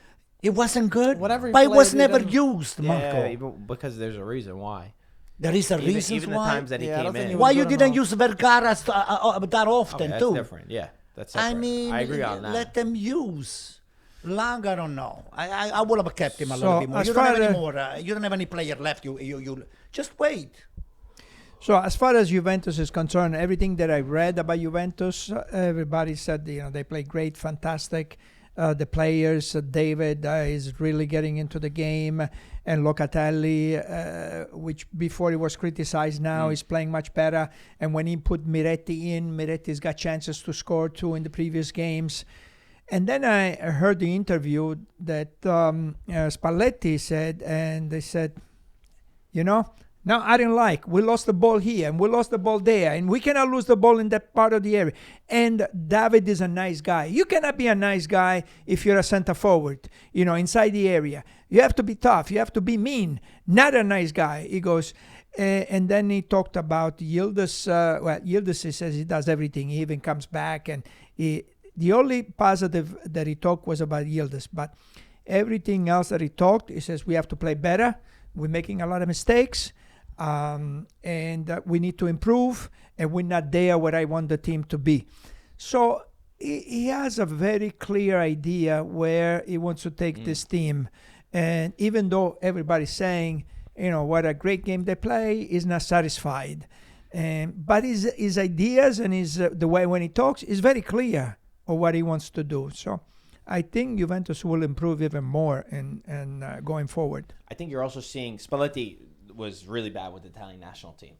It wasn't good? Whatever he but it was played, never he used, Marco. Yeah, even because there's a reason why. There is a reason even why. the times that he Yeah, I don't came think in. he Why was you good didn't enough. use Vergara that often Okay, too? that's different. Yeah, that's separate. I mean, I agree on that. let them use. Lang, I don't know. I would have kept him a So, little bit more. as You don't far have any as- more. You don't have any player left. You just wait. So as far as Juventus is concerned, everything that I read about Juventus, everybody said they play great, fantastic. The players, David is really getting into the game, and Locatelli, which before he was criticized, now is playing much better. And when he put Miretti in, Miretti's got chances to score too in the previous games. And then I heard the interview that Spalletti said, and they said, no, I didn't like. We lost the ball here and we lost the ball there, and we cannot lose the ball in that part of the area. And David is a nice guy. You cannot be a nice guy if you're a center forward, inside the area. You have to be tough. You have to be mean. Not a nice guy. He goes, and then he talked about Yildiz. Yildiz, he says he does everything. He even comes back, and the only positive that he talked was about Yildiz. But everything else that he talked, he says we have to play better. We're making a lot of mistakes. And we need to improve, and we're not there where I want the team to be. So he has a very clear idea where he wants to take this team. And even though everybody's saying, what a great game they play, he's not satisfied. But his ideas and the way when he talks is very clear of what he wants to do. So I think Juventus will improve even more and going forward. I think you're also seeing Spalletti was really bad with the Italian national team.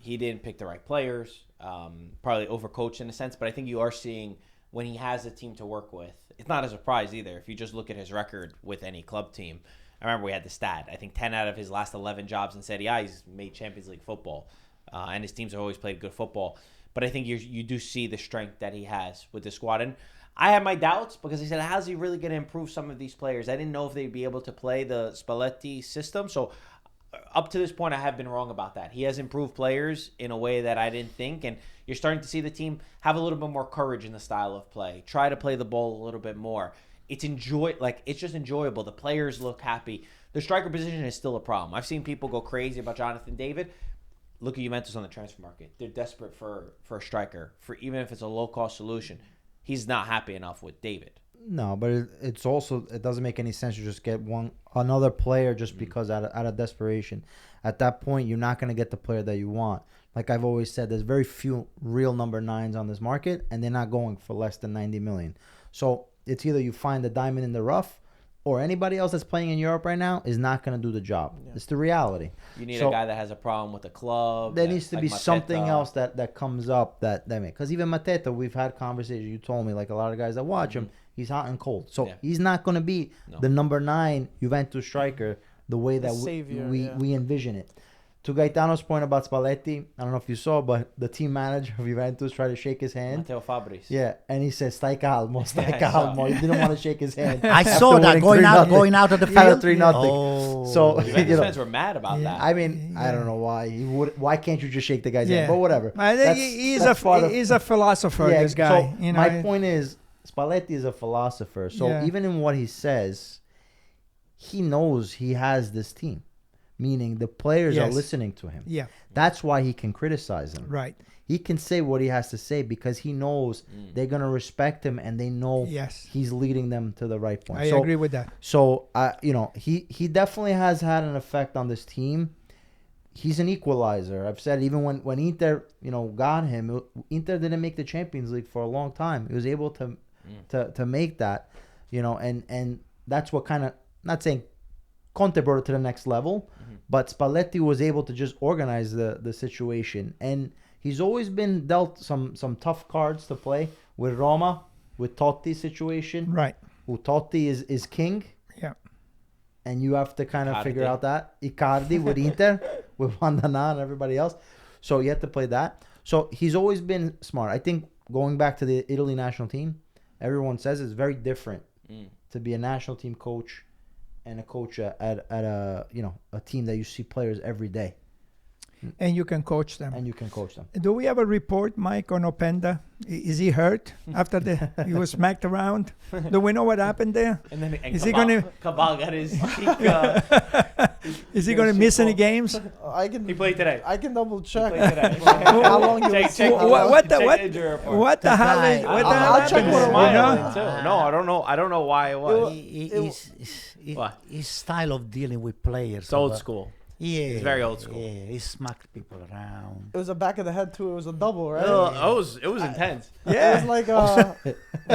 He didn't pick the right players, probably overcoached in a sense, but I think you are seeing when he has a team to work with, it's not a surprise either. If you just look at his record with any club team, I remember we had the stat. I think 10 out of his last 11 jobs in Serie A, he's made Champions League football, and his teams have always played good football. But I think you do see the strength that he has with the squad. And I had my doubts because I said, how's he really going to improve some of these players? I didn't know if they'd be able to play the Spalletti system. So up to this point, I have been wrong about that. He has improved players in a way that I didn't think, and you're starting to see the team have a little bit more courage in the style of play. Try to play the ball a little bit more. It's just enjoyable. The players look happy. The striker position is still a problem. I've seen people go crazy about Jonathan David. Look at Juventus on the transfer market. They're desperate for a striker, for even if it's a low-cost solution. He's not happy enough with David. No, but it doesn't make any sense to just get another player just because out of desperation. At that point, you're not going to get the player that you want. Like I've always said, there's very few real number 9s on this market, and they're not going for less than 90 million. So it's either you find the diamond in the rough, or anybody else that's playing in Europe right now is not going to do the job. Yeah. It's the reality. You need So- a guy that has a problem with the club. There needs to like be something Mateta. else that comes up that because even Mateta, we've had conversations. You told me like a lot of guys that watch him, he's hot and cold. So Yeah. he's not going to be the number 9 Juventus striker the way that savior, we envision it. To Gaetano's point about Spalletti, I don't know if you saw, but the team manager of Juventus tried to shake his hand. Matteo Fabris. Yeah, and he said, "Stai calmo, stai Yeah, I saw. calmo." He didn't want to shake his hand. I after saw that winning 3-0. going out of the After field. 3-0. Oh. So Juventus you know, fans were mad about Yeah. that. I mean, I don't know why he would. Why can't you just shake the guy's hand? Yeah. But whatever. I think That's part of- he's a philosopher. This guy. So You know, my point is, Spalletti is a philosopher. So Yeah. even in what he says, he knows he has this team, meaning the players are Yes. listening to him. Yeah. That's why he can criticize them. Right. He can say what he has to say because he knows they're gonna respect him and they know Yes. he's leading them to the right point. I so, agree with that. So, he definitely has had an effect on this team. He's an equalizer. I've said even when Inter, got him, Inter didn't make the Champions League for a long time. He was able to make that, and that's what kind of, not saying Conte brought it to the next level, but Spalletti was able to just organize the situation. And he's always been dealt some tough cards to play with Roma, with Totti's situation. Right. Who Totti is king. Yeah. And you have to kind of Icardi. figure out that. Icardi with Inter, with Vandana and everybody else. So you have to play that. So he's always been smart. I think going back to the Italy national team, everyone says it's very different to be a national team coach and a coach at a team that you see players every day And you can coach them. and you can coach them. Do we have a report, Mike, on Openda? Is he hurt after he was smacked around? Do we know what happened there? And then Is he gonna- Cabal got his cheek. Is he going to miss any games? I can. He played today. I can double He check. played today. How long he Check- was check- sick. What the check what? the injury report. What the hell? guy- What the I'll hell check happened? what it You was. know? Too. No, I don't know why it was. What? His style of dealing with players. It's old school. Yeah, It's very old school. Yeah, he smacked people around. It was a back of the head too. It was a double, right? It was intense. It was Yeah. like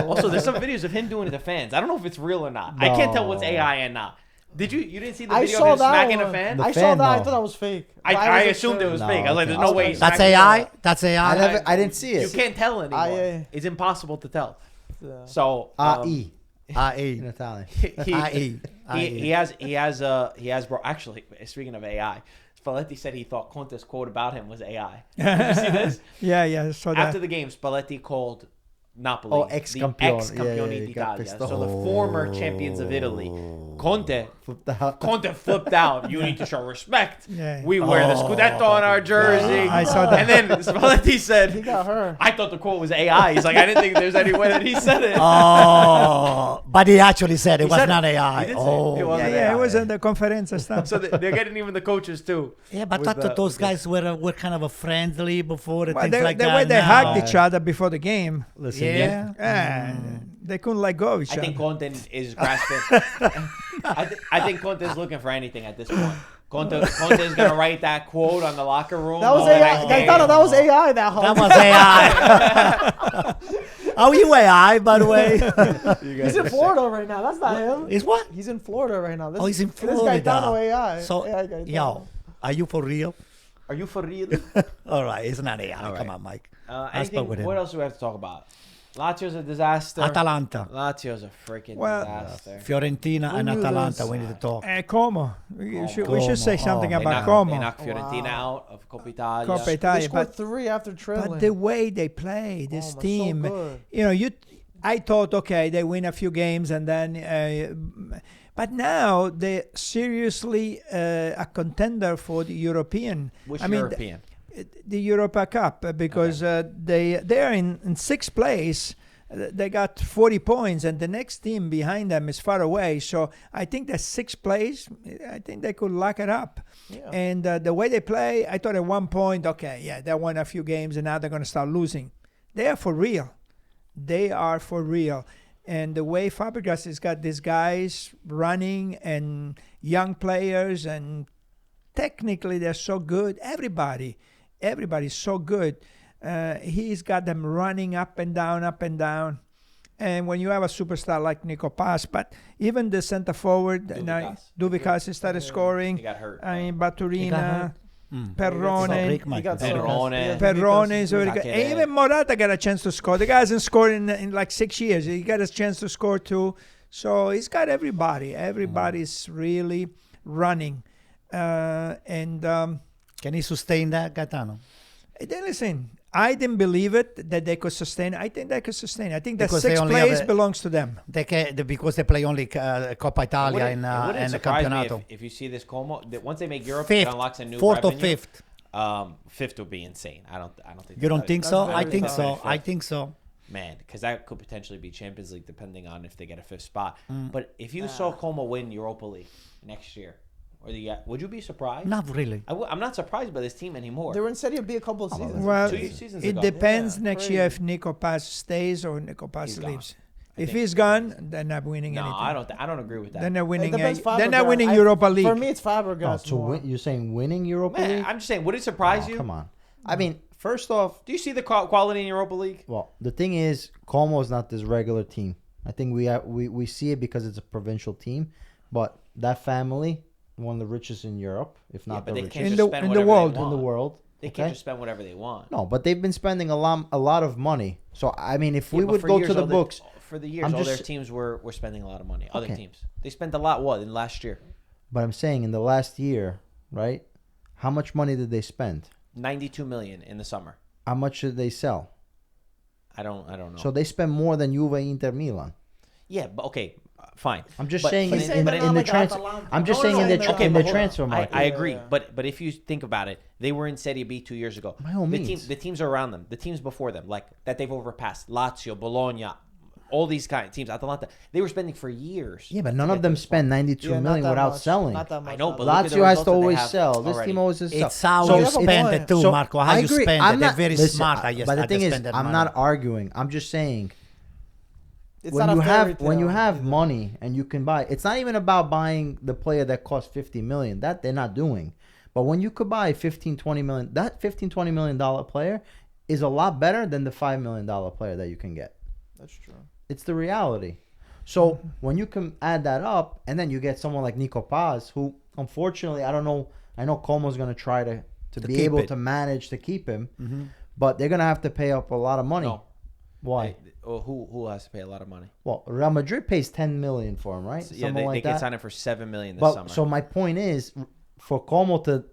Also, there's some videos of him doing it to fans. I don't know if it's real or not. I can't tell what's No. AI and not. You didn't see the I video saw of him that smacking one. a fan? The I saw fan, that. I no. thought that was fake. I wasn't assumed sure. it was No, fake. I was like, okay. there's no way. he's That's smacking AI. That's I AI. didn't see You it. can't tell anymore. yeah. It's impossible to tell. Yeah. So A AI. in Italian. he has bro. Actually, speaking of AI, Spalletti said he thought Conte's quote about him was AI. Did you see this? Yeah. So that. After the game, Spalletti called Napoli Oh, ex-campione. the ex-campione Yeah, he got d'Italia. pissed So the off. former champions of Italy. Conte flipped out. You need to show respect. Yeah. We wear the Scudetto on our jersey. I saw that. And then Spalletti He said, got her. I thought the quote was AI. He's like, I didn't think there's any way that he said it. Oh, but he actually said it He was said not it. AI. He did say it. Oh, It wasn't Yeah, AI. it was in the conference and stuff. So they're getting even the coaches too. yeah, but With I thought the- those guys were kind of a friendly before and Well, things like the that. way they now. hugged each other before the game, Listen, Yeah. they couldn't let go of each I think other. Conte is grasping. I think Conte is looking for anything at this point. Conte is gonna write that quote on the locker room. That was the AI. next game. Gaetano, that was AI. That hug. That was AI. Oh, you AI, by the way. He's in Florida right now. That's not him. Is what? He's in Florida right now. This, Oh, he's in This Florida. Gaetano AI. So, AI Gaetano. yo, are you for real? Are you for real? All right, it's not AI. All Come right. on, Mike. Anything? spoke with him. What else do we have to talk about? Lazio's a disaster. Atalanta, Lazio's a freaking Well, disaster. Fiorentina, Who and knew Atalanta. this? We need to talk. Como. We should say Como. something Oh, They about knocked, they Como. knocked Fiorentina out of Coppa Italia. Coppa They Italia, scored but 3 after trailing. But the way they play, this Oh, man, team, so good. I thought, okay, they win a few games and then, but now they're seriously a contender for the European. Which I mean, European? the Europa Cup because they're in 6th place. They got 40 points, and the next team behind them is far away. So I think that 6th place, I think they could lock it up. Yeah. And the way they play, I thought at one point, okay, yeah, they won a few games, and now they're going to start losing. They are for real. They are for real. And the way Fabregas has got these guys running and young players, and technically they're so good. Everybody's so good. He's got them running up and down. And when you have a superstar like Nico Paz, but even the center forward, Dubicas started scoring. He got hurt. I mean, He got Baturina, hurt. Perrone. Perrone Perrone is very good. And even Morata got a chance to score. The guy hasn't scored in like 6 years. He got a chance to score too. So he's got everybody. Everybody's really running. Can he sustain that, Gaetano? Then listen, I didn't believe it that they could sustain. I think they could sustain. I think that Because they sixth only place have belongs to them. Because they play only Coppa Italia and the Campionato. If you see this Como, once they make Europe, Fifth, it unlocks a new fourth or revenue. fifth. Fifth would be insane. I don't think. You don't think so? That's I very think tough. so. I think so. Man, because that could potentially be Champions League depending on if they get a fifth spot. But if you saw Como win Europa League next year, would you be surprised? Not really. I'm not surprised by this team anymore. They were in Serie B a couple of seasons. Well, 2 seasons it ago. depends Yeah, next year crazy. if Nico Paz stays or Nico Paz He's gone. leaves. I If think he's gone, they're not winning No, anything. I don't agree with that. Then they're winning. depends They're not Fabregas. winning Europa League. For me, it's Fabregas. To more. win, you're saying winning Europa Man, League? I'm just saying, would it surprise Oh, you? come on. I mean, first off, Do you see the quality in Europa League? well, the thing is, Como is not this regular team. I think we see it because it's a provincial team, but that family, one of the richest in Europe, if not but the they richest can't In just the- spend in the whatever world. they in want. the world. They okay? can't just spend whatever they want. No, but they've been spending a lot of money. So I mean, if we Yeah, but would for go years, to the all books, for the years, I'm all their just- teams were spending a lot of money. Other Okay. teams, they spent a lot. What in last year? but I'm saying in the last year, right? How much money did they spend? 92 million in the summer. How much did they sell? I don't know. So they spend more than Juve, Inter, Milan. Yeah, but okay, fine. I'm just But- saying but in, in- in, but in in- the like transfer. Atalanta. I'm just No, saying no, in the no, tra- okay, in but the hold transfer on. market. I Yeah, agree, yeah. but if you think about it, they were in Serie B 2 years ago. By all the means. the teams around them, the teams before them, like that they've overpassed, Lazio, Bologna, all these kind of teams, Atalanta, they were spending for years. Yeah, but to none get of them to this spend point. 92 Yeah, not million that without much. selling. Not that much. I know, not but that look at the Lazio has results to that they always have sell. This already. team always has to sell. It's how So you it's- spend it too, so Marco. How I you agree. spend I'm it. They're not- very listen, smart. But the thing is, spend that I'm money. not arguing. I'm just saying It's when not you a fairy have when you tale have either. money and you can buy, it's not even about buying the player that costs 50 million. That they're not doing. But when you could buy 15, 20 million, that 15, 20 million dollar player is a lot better than the $5 million player that you can get. That's true. It's the reality. So when you can add that up, and then you get someone like Nico Paz, who unfortunately I don't know. I know Como's going to try to be keep able it. to manage to keep him, but they're going to have to pay up a lot of money. No. Why? Who has to pay a lot of money? Well, Real Madrid pays 10 million for him, right? So, yeah, Something they like can that. sign him for $7 million this But summer. so my point is, for Como to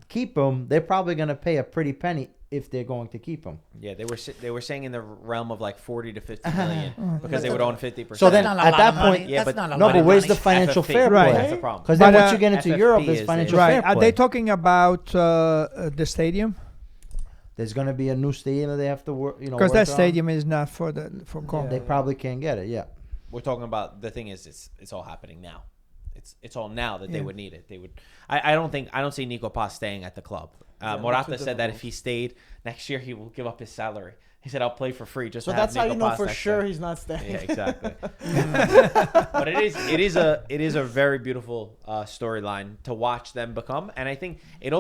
keep him, they're probably going to pay a pretty penny if they're going to keep him. Yeah, they were saying in the realm of like 40 to 50 million because they would own 50%. So then That's not a at lot that of money. point, Yeah, That's but- not a no, lot but of where's money. the financial FFP, fair Right. play? That's the problem. Because then But, once you get into FFP Europe, there's is financial Right. fair play. Are they talking about the stadium? There's going to be a new stadium that they have to work. Because work that on. stadium is not for Como. They probably can't get it. Yeah. We're talking about the thing is it's all happening now. It's all now that they Yeah. would need it. They would. I don't see Nico Paz staying at the club. Morata too said that difficult. if he stayed next year, he will give up his salary. He said, "I'll play for free." Just So to have that's how Nico you know Paz for next sure to him. he's not staying. Yeah, exactly. But it is a very beautiful storyline to watch them become, and I think it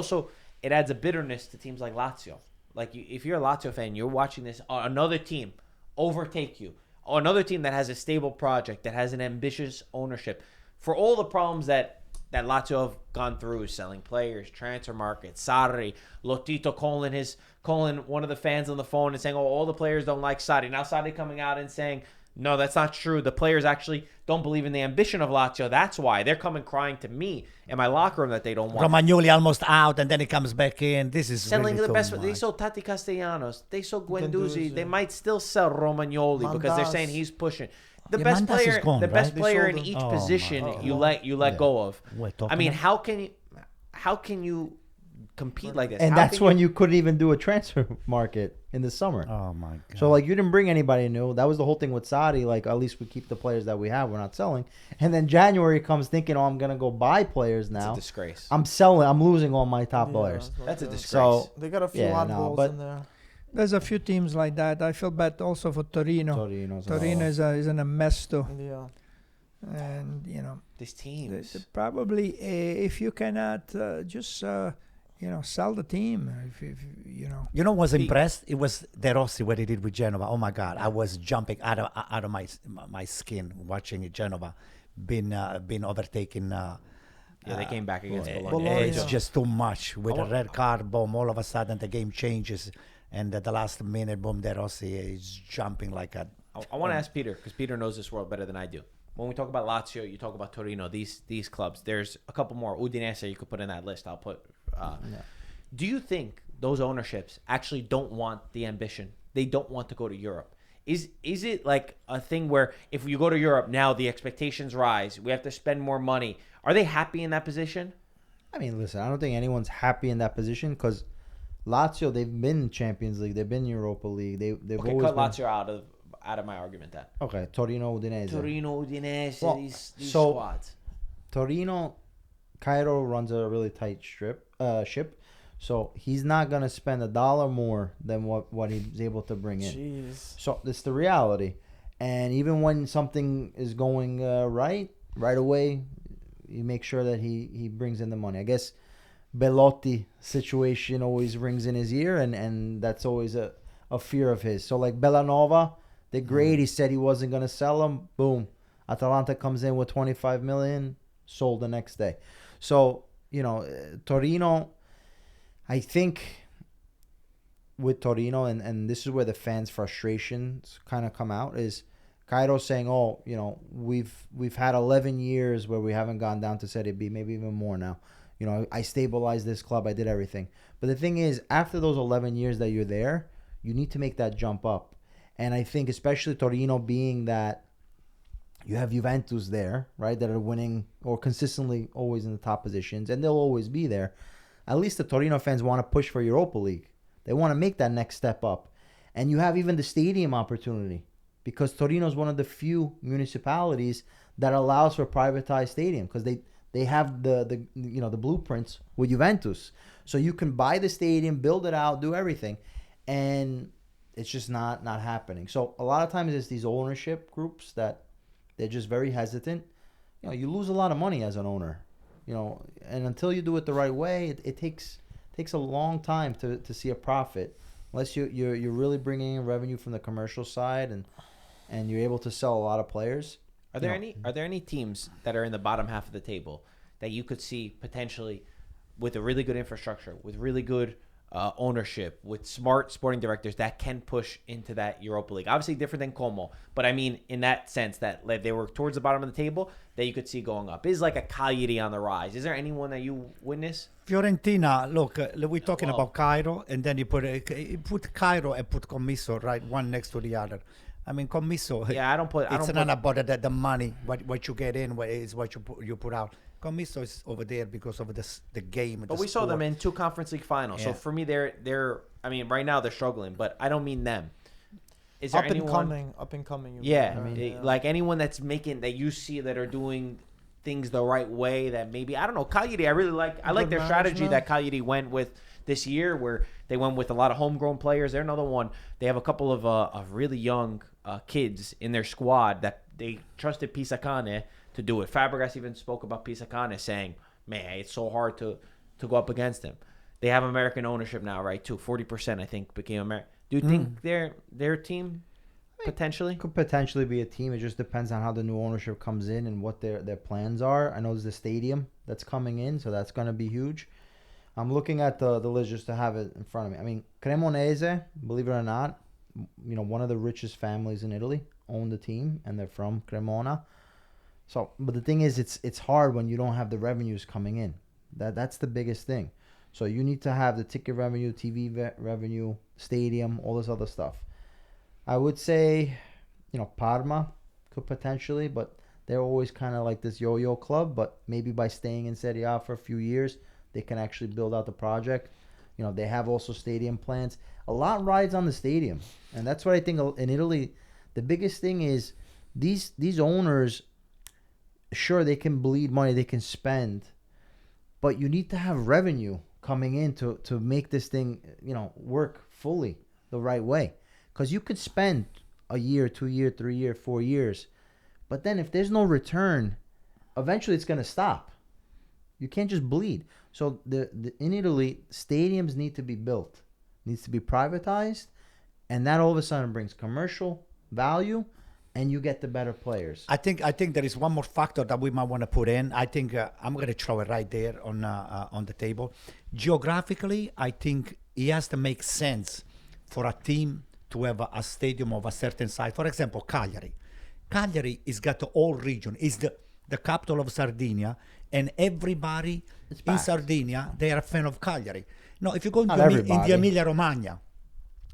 adds a bitterness to teams like Lazio. Like if you're a Lazio fan, you're watching this another team overtake you, another team that has a stable project, that has an ambitious ownership, for all the problems that Lazio have gone through, selling players, transfer market, Sarri, Lotito calling one of the fans on the phone and saying, "Oh, all the players don't like Sarri." Now Sarri coming out and saying, "No, that's not true. The players actually don't believe in the ambition of Lazio. That's why they're coming crying to me in my locker room that they don't want." Romagnoli almost out, and then he comes back in. This is Selling really the best. too They much. sold Tati Castellanos. They sold Guendouzi. Guendouzi. They might still sell Romagnoli because they're Mandas. saying he's pushing. The Yeah, best Mandas is player, gone, the best right? They player sold in him. each Oh, position my you let go of. We're I talking mean, about- how can you compete like this? And How that's can when you couldn't even do a transfer market in the summer. Oh my god. So like you didn't bring anybody new. That was the whole thing with Saudi. Like at least we keep the players that we have. We're not selling. And then January comes thinking, oh, I'm gonna go buy players It's now. a disgrace. I'm selling. I'm losing all my top players. That's a So disgrace. So they got a few Yeah, odd no, balls but- in there. There's a few teams like that. I feel bad also for Torino. Torino is in a mess too. Yeah. And, These teams. probably if you cannot just sell the team. You know, was impressed. It was De Rossi what he did with Genova. Oh my God, I was jumping out of my skin watching Genova been overtaken. Yeah, they came back against Bologna. Bologna. It's just too much with a red card. Boom! All of a sudden the game changes, and at the last minute, boom! De Rossi is jumping like a. I want to ask Peter, because Peter knows this world better than I do. When we talk about Lazio, you talk about Torino. These clubs. There's a couple more. Udinese you could put in that list. I'll put. Do you think those ownerships actually don't want the ambition? They don't want to go to Europe. Is it like a thing where if you go to Europe now, the expectations rise? We have to spend more money. Are they happy in that position? I mean, listen, I don't think anyone's happy in that position because Lazio, they've been in Champions League, they've been in Europa League, they've Okay, always cut been... Lazio out of my argument then. Okay, Torino, Udinese. Torino, Udinese, Well, these so- squads. Torino, Cairo runs a really tight ship, so he's not gonna spend $1 more than what he's able to bring in. Jeez. So that's the reality, and even when something is going right away, you make sure that he brings in the money. I guess Belotti situation always rings in his ear, and that's always a fear of his. So like Bellanova, the grade, he said he wasn't gonna sell him. Boom, Atalanta comes in with 25 million, sold the next day. So Torino, I think with Torino, and this is where the fans' frustrations kind of come out, is Cairo saying, "Oh, we've had 11 years where we haven't gone down to Serie B, maybe even more now. I stabilized this club, I did everything." But the thing is, after those 11 years that you're there, you need to make that jump up. And I think especially Torino, being that you have Juventus there, right, that are winning or consistently always in the top positions, and they'll always be there. At least the Torino fans want to push for Europa League. They want to make that next step up. And you have even the stadium opportunity, because Torino is one of the few municipalities that allows for privatized stadium, because they have the blueprints with Juventus. So you can buy the stadium, build it out, do everything. And it's just not happening. So a lot of times it's these ownership groups that they're just very hesitant. You lose a lot of money as an owner. And until you do it the right way, it takes a long time to see a profit, unless you're really bringing in revenue from the commercial side and you're able to sell a lot of players. Are there any teams that are in the bottom half of the table that you could see potentially with a really good infrastructure, with really good ownership, with smart sporting directors that can push into that Europa League? Obviously different than Como, but I mean in that sense that they were towards the bottom of the table that you could see going up. Is like a Cagliari on the rise? Is there anyone that you witness? Fiorentina, look, we're talking about Cairo, and then you put Cairo and put Commisso right one next to the other. I mean, Commisso. Yeah, It's not about the money. What you get in is what you put out. Commisso is over there because of the game. But we saw them in 2 Conference League finals. Yeah. So for me, they're. I mean, right now they're struggling, but I don't mean them. Is there Up and anyone? coming. Yeah, like anyone that's making that you see that are doing things the right way. That maybe, I don't know, Cagliari. I really like. I like their strategy that Cagliari went with this year, where they went with a lot of homegrown players. They're another one. They have a couple of really young kids in their squad that they trusted Pisacane to do it. Fabregas even spoke about Pisacane, saying, "Man, it's so hard to go up against him." They have American ownership now, right? Too 40%, I think, became American. Do you think their team potentially Could potentially be a team. It just depends on how the new ownership comes in and what their plans are. I know there's the stadium that's coming in, so that's going to be huge. I'm looking at the list just to have it in front of me. I mean, Cremonese, believe it or not, one of the richest families in Italy own the team, and they're from Cremona. So, but the thing is, it's hard when you don't have the revenues coming in. That's the biggest thing. So you need to have the ticket revenue, TV revenue, stadium, all this other stuff. I would say, Parma could potentially, but they're always kind of like this yo-yo club. But maybe by staying in Serie A for a few years, they can actually build out the project. They have also stadium plans. A lot rides on the stadium, and that's what I think in Italy. The biggest thing is these owners. Sure, they can bleed money, they can spend, but you need to have revenue coming in to make this thing, work fully the right way. Because you could spend a year, 2 year, 3 year, 4 years, but then if there's no return, eventually it's going to stop. You can't just bleed. So in Italy, stadiums need to be built, needs to be privatized, and that all of a sudden brings commercial value, and you get the better players. I think there is one more factor that we might want to put in. I think I'm going to throw it right there on the table. Geographically, I think it has to make sense for a team to have a stadium of a certain size. For example, Cagliari. Cagliari is got the whole region. It's the capital of Sardinia, and everybody in Sardinia, they are a fan of Cagliari. No, if you go in the Emilia-Romagna,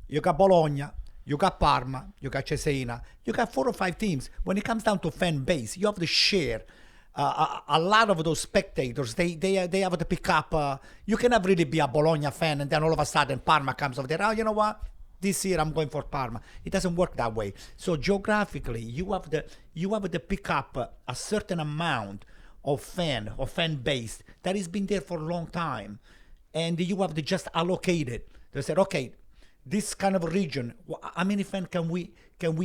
you got Bologna, you got Parma, you got Cesena, you got 4 or 5 teams. When it comes down to fan base, you have to share a lot of those spectators. They have to pick up. You cannot really be a Bologna fan and then all of a sudden Parma comes over there. Oh, you know what? This year I'm going for Parma. It doesn't work that way. So geographically, you have to pick up a certain amount of fan base that has been there for a long time, and you have to just allocate it. They said, okay, this kind of region, how many fans can we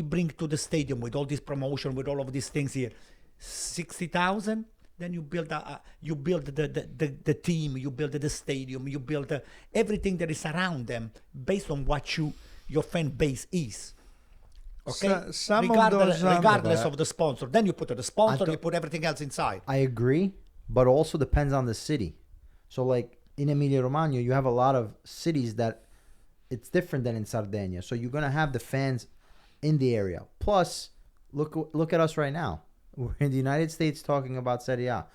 bring to the stadium with all this promotion, with all of these things here? 60,000. Then you build the team, you build the stadium, you build everything that is around them based on what your fan base is. Okay, regardless of the sponsor. Then you put the sponsor, you put everything else inside. I agree, but also depends on the city. So like in Emilia-Romagna, you have a lot of cities that it's different than in Sardinia. So you're gonna have the fans in the area. Plus, look at us right now. We're in the United States talking about Serie A.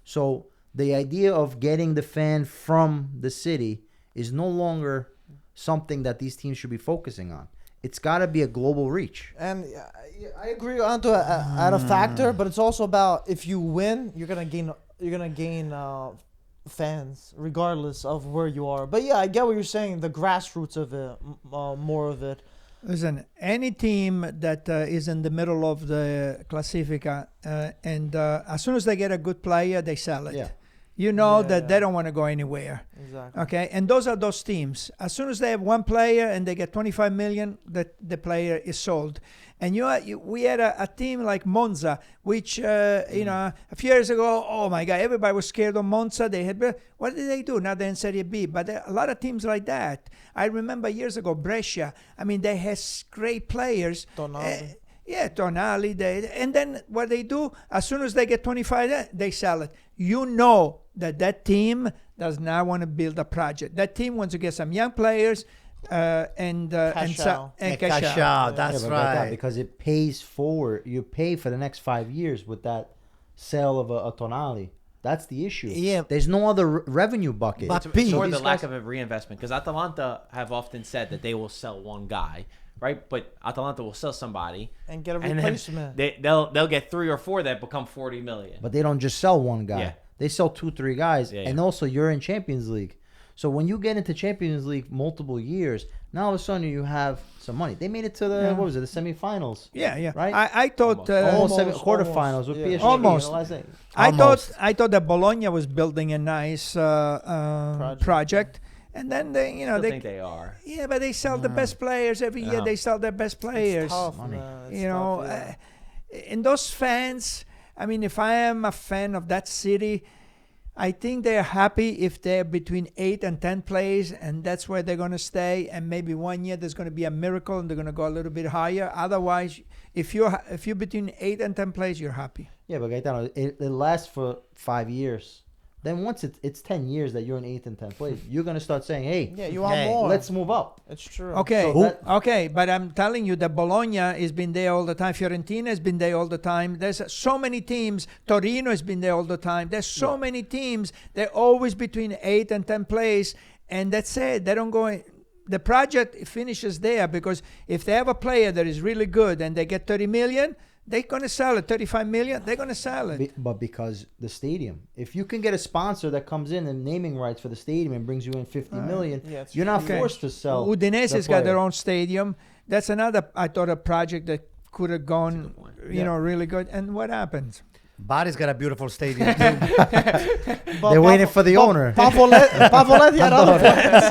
So the idea of getting the fan from the city is no longer something that these teams should be focusing on. It's got to be a global reach. And I agree onto at a factor, but it's also about if you win, you're gonna gain fans regardless of where you are. But yeah, I get what you're saying. The grassroots of it, more of it. Listen, any team that is in the middle of the Classifica and as soon as they get a good player, they sell it. Yeah. You know that they don't want to go anywhere. Exactly. Okay, and those are those teams. As soon as they have one player and they get 25 million, the player is sold. And we had a team like Monza, which a few years ago, oh my God, everybody was scared of Monza. What did they do? Now they're in Serie B. But there are a lot of teams like that. I remember years ago, Brescia. I mean, they had great players. Tonali. Tonali. And then what they do, as soon as they get 25, they sell it. You know that team does not want to build a project. That team wants to get some young players and cash out. That's right. Because it pays forward. You pay for the next 5 years with that sale of a Tonali. That's the issue. Yeah. There's no other revenue bucket. It's more the lack of a reinvestment. Because Atalanta have often said that they will sell one guy, right? But Atalanta will sell somebody and get a replacement. They'll get 3 or 4 that become 40 million. But they don't just sell one guy. Yeah. They sell 2-3 guys. And also you're in Champions League. So when you get into Champions League multiple years, now all of a sudden you have some money. They made it to the the semifinals. Yeah. Right? I thought almost quarterfinals with PSG. Almost. I thought that Bologna was building a nice project. And then they think they are. Yeah, but they sell the best players every year. They sell their best players. It's tough, money. Man. And those fans. I mean, if I am a fan of that city, I think they're happy if they're between 8 and 10 players, and that's where they're going to stay. And maybe one year there's going to be a miracle, and they're going to go a little bit higher. Otherwise, if you're between 8 and 10 players, you're happy. Yeah, but Gaetano, it lasts for 5 years. Then once it's 10 years that you're in 8th and 10th place, you're going to start saying, hey, you want more. Let's move up. It's true. Okay, but I'm telling you that Bologna has been there all the time. Fiorentina has been there all the time. There's so many teams. Torino has been there all the time. There's so many teams. They're always between 8 and 10 plays, and that's it. They don't go. The project finishes there because if they have a player that is really good and they get 30 million, they're going to sell it. 35 million, they're going to sell it. But because the stadium, if you can get a sponsor that comes in and naming rights for the stadium and brings you in 50 million, you're not forced to sell. Udinese has got their own stadium. That's another, I thought, a project that could have gone, really good. And what happens? Bari's got a beautiful stadium too. They're waiting for the owner. Pavoletti had other plans.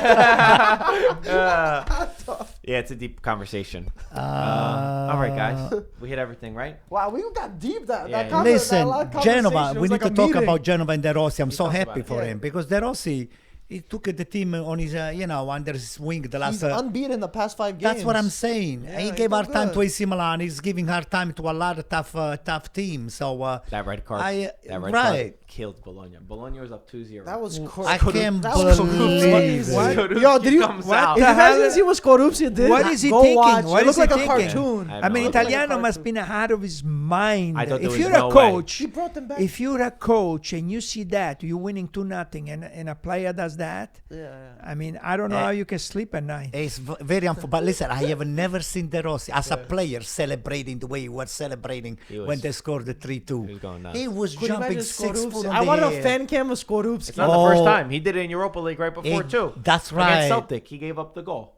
Yeah, it's a deep conversation. All right, guys. We hit everything, right? Wow, we got deep that. Yeah, that yeah. conver- Listen, that lot of Genova, conversation we was need like to a talk meeting. about Genova and De Rossi. I'm so talk happy about it. for Yeah. him because De Rossi, he took the team on his, under his wing the last. He's unbeaten the past 5 games. That's what I'm saying. Yeah, He he's gave doing hard time good. to AC Milan. He's giving hard time to a lot of tough teams. So That red card. I- that red right. card killed Bologna. Bologna was up 2-0. That was I crazy. can't That was believe crazy. it. What? Yo, did you? comes what out. If the you guys hell- didn't see what Skorupski did, What is he go thinking? watch. What It looked is he like a thinking? cartoon. I have I no mean, idea. Italiano must be out of his mind. I thought there If was you're no a way. coach, He brought them back. if you're a coach and you see that you're winning 2-0 and a player does that, Yeah. I mean, I don't know how you can sleep at night. It's very unfair. But listen, I have never seen De Rossi as a player celebrating the way he was celebrating He was- when they scored the 3-2. he was going nuts. He was Could you jumping imagine 6 Skorupski? foot on I the wanted a air. fan cam of Skorupski. It's not the first Oh. time. He did it in Europa League right before, too. That's Against right. Celtic. He gave up the goal.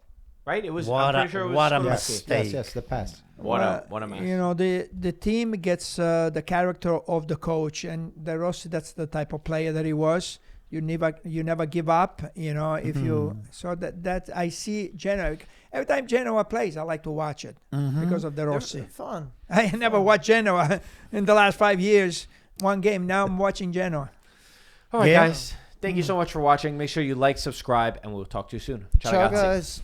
Right? It was, What I'm a- pretty sure it was what a Skorupski. mistake. Yes, the pass. What a mess. You know, the team gets the character of the coach, and De Rossi, that's the type of player that he was. You never give up. You know, if you so that I see Genoa every time Genoa plays, I like to watch it because of De Rossi. Fun. I never watched Genoa in the last 5 years. One game. Now I'm watching Genoa. All right, Yeah. guys. Thank you so much for watching. Make sure you like, subscribe, and we'll talk to you soon. Ciao, guys.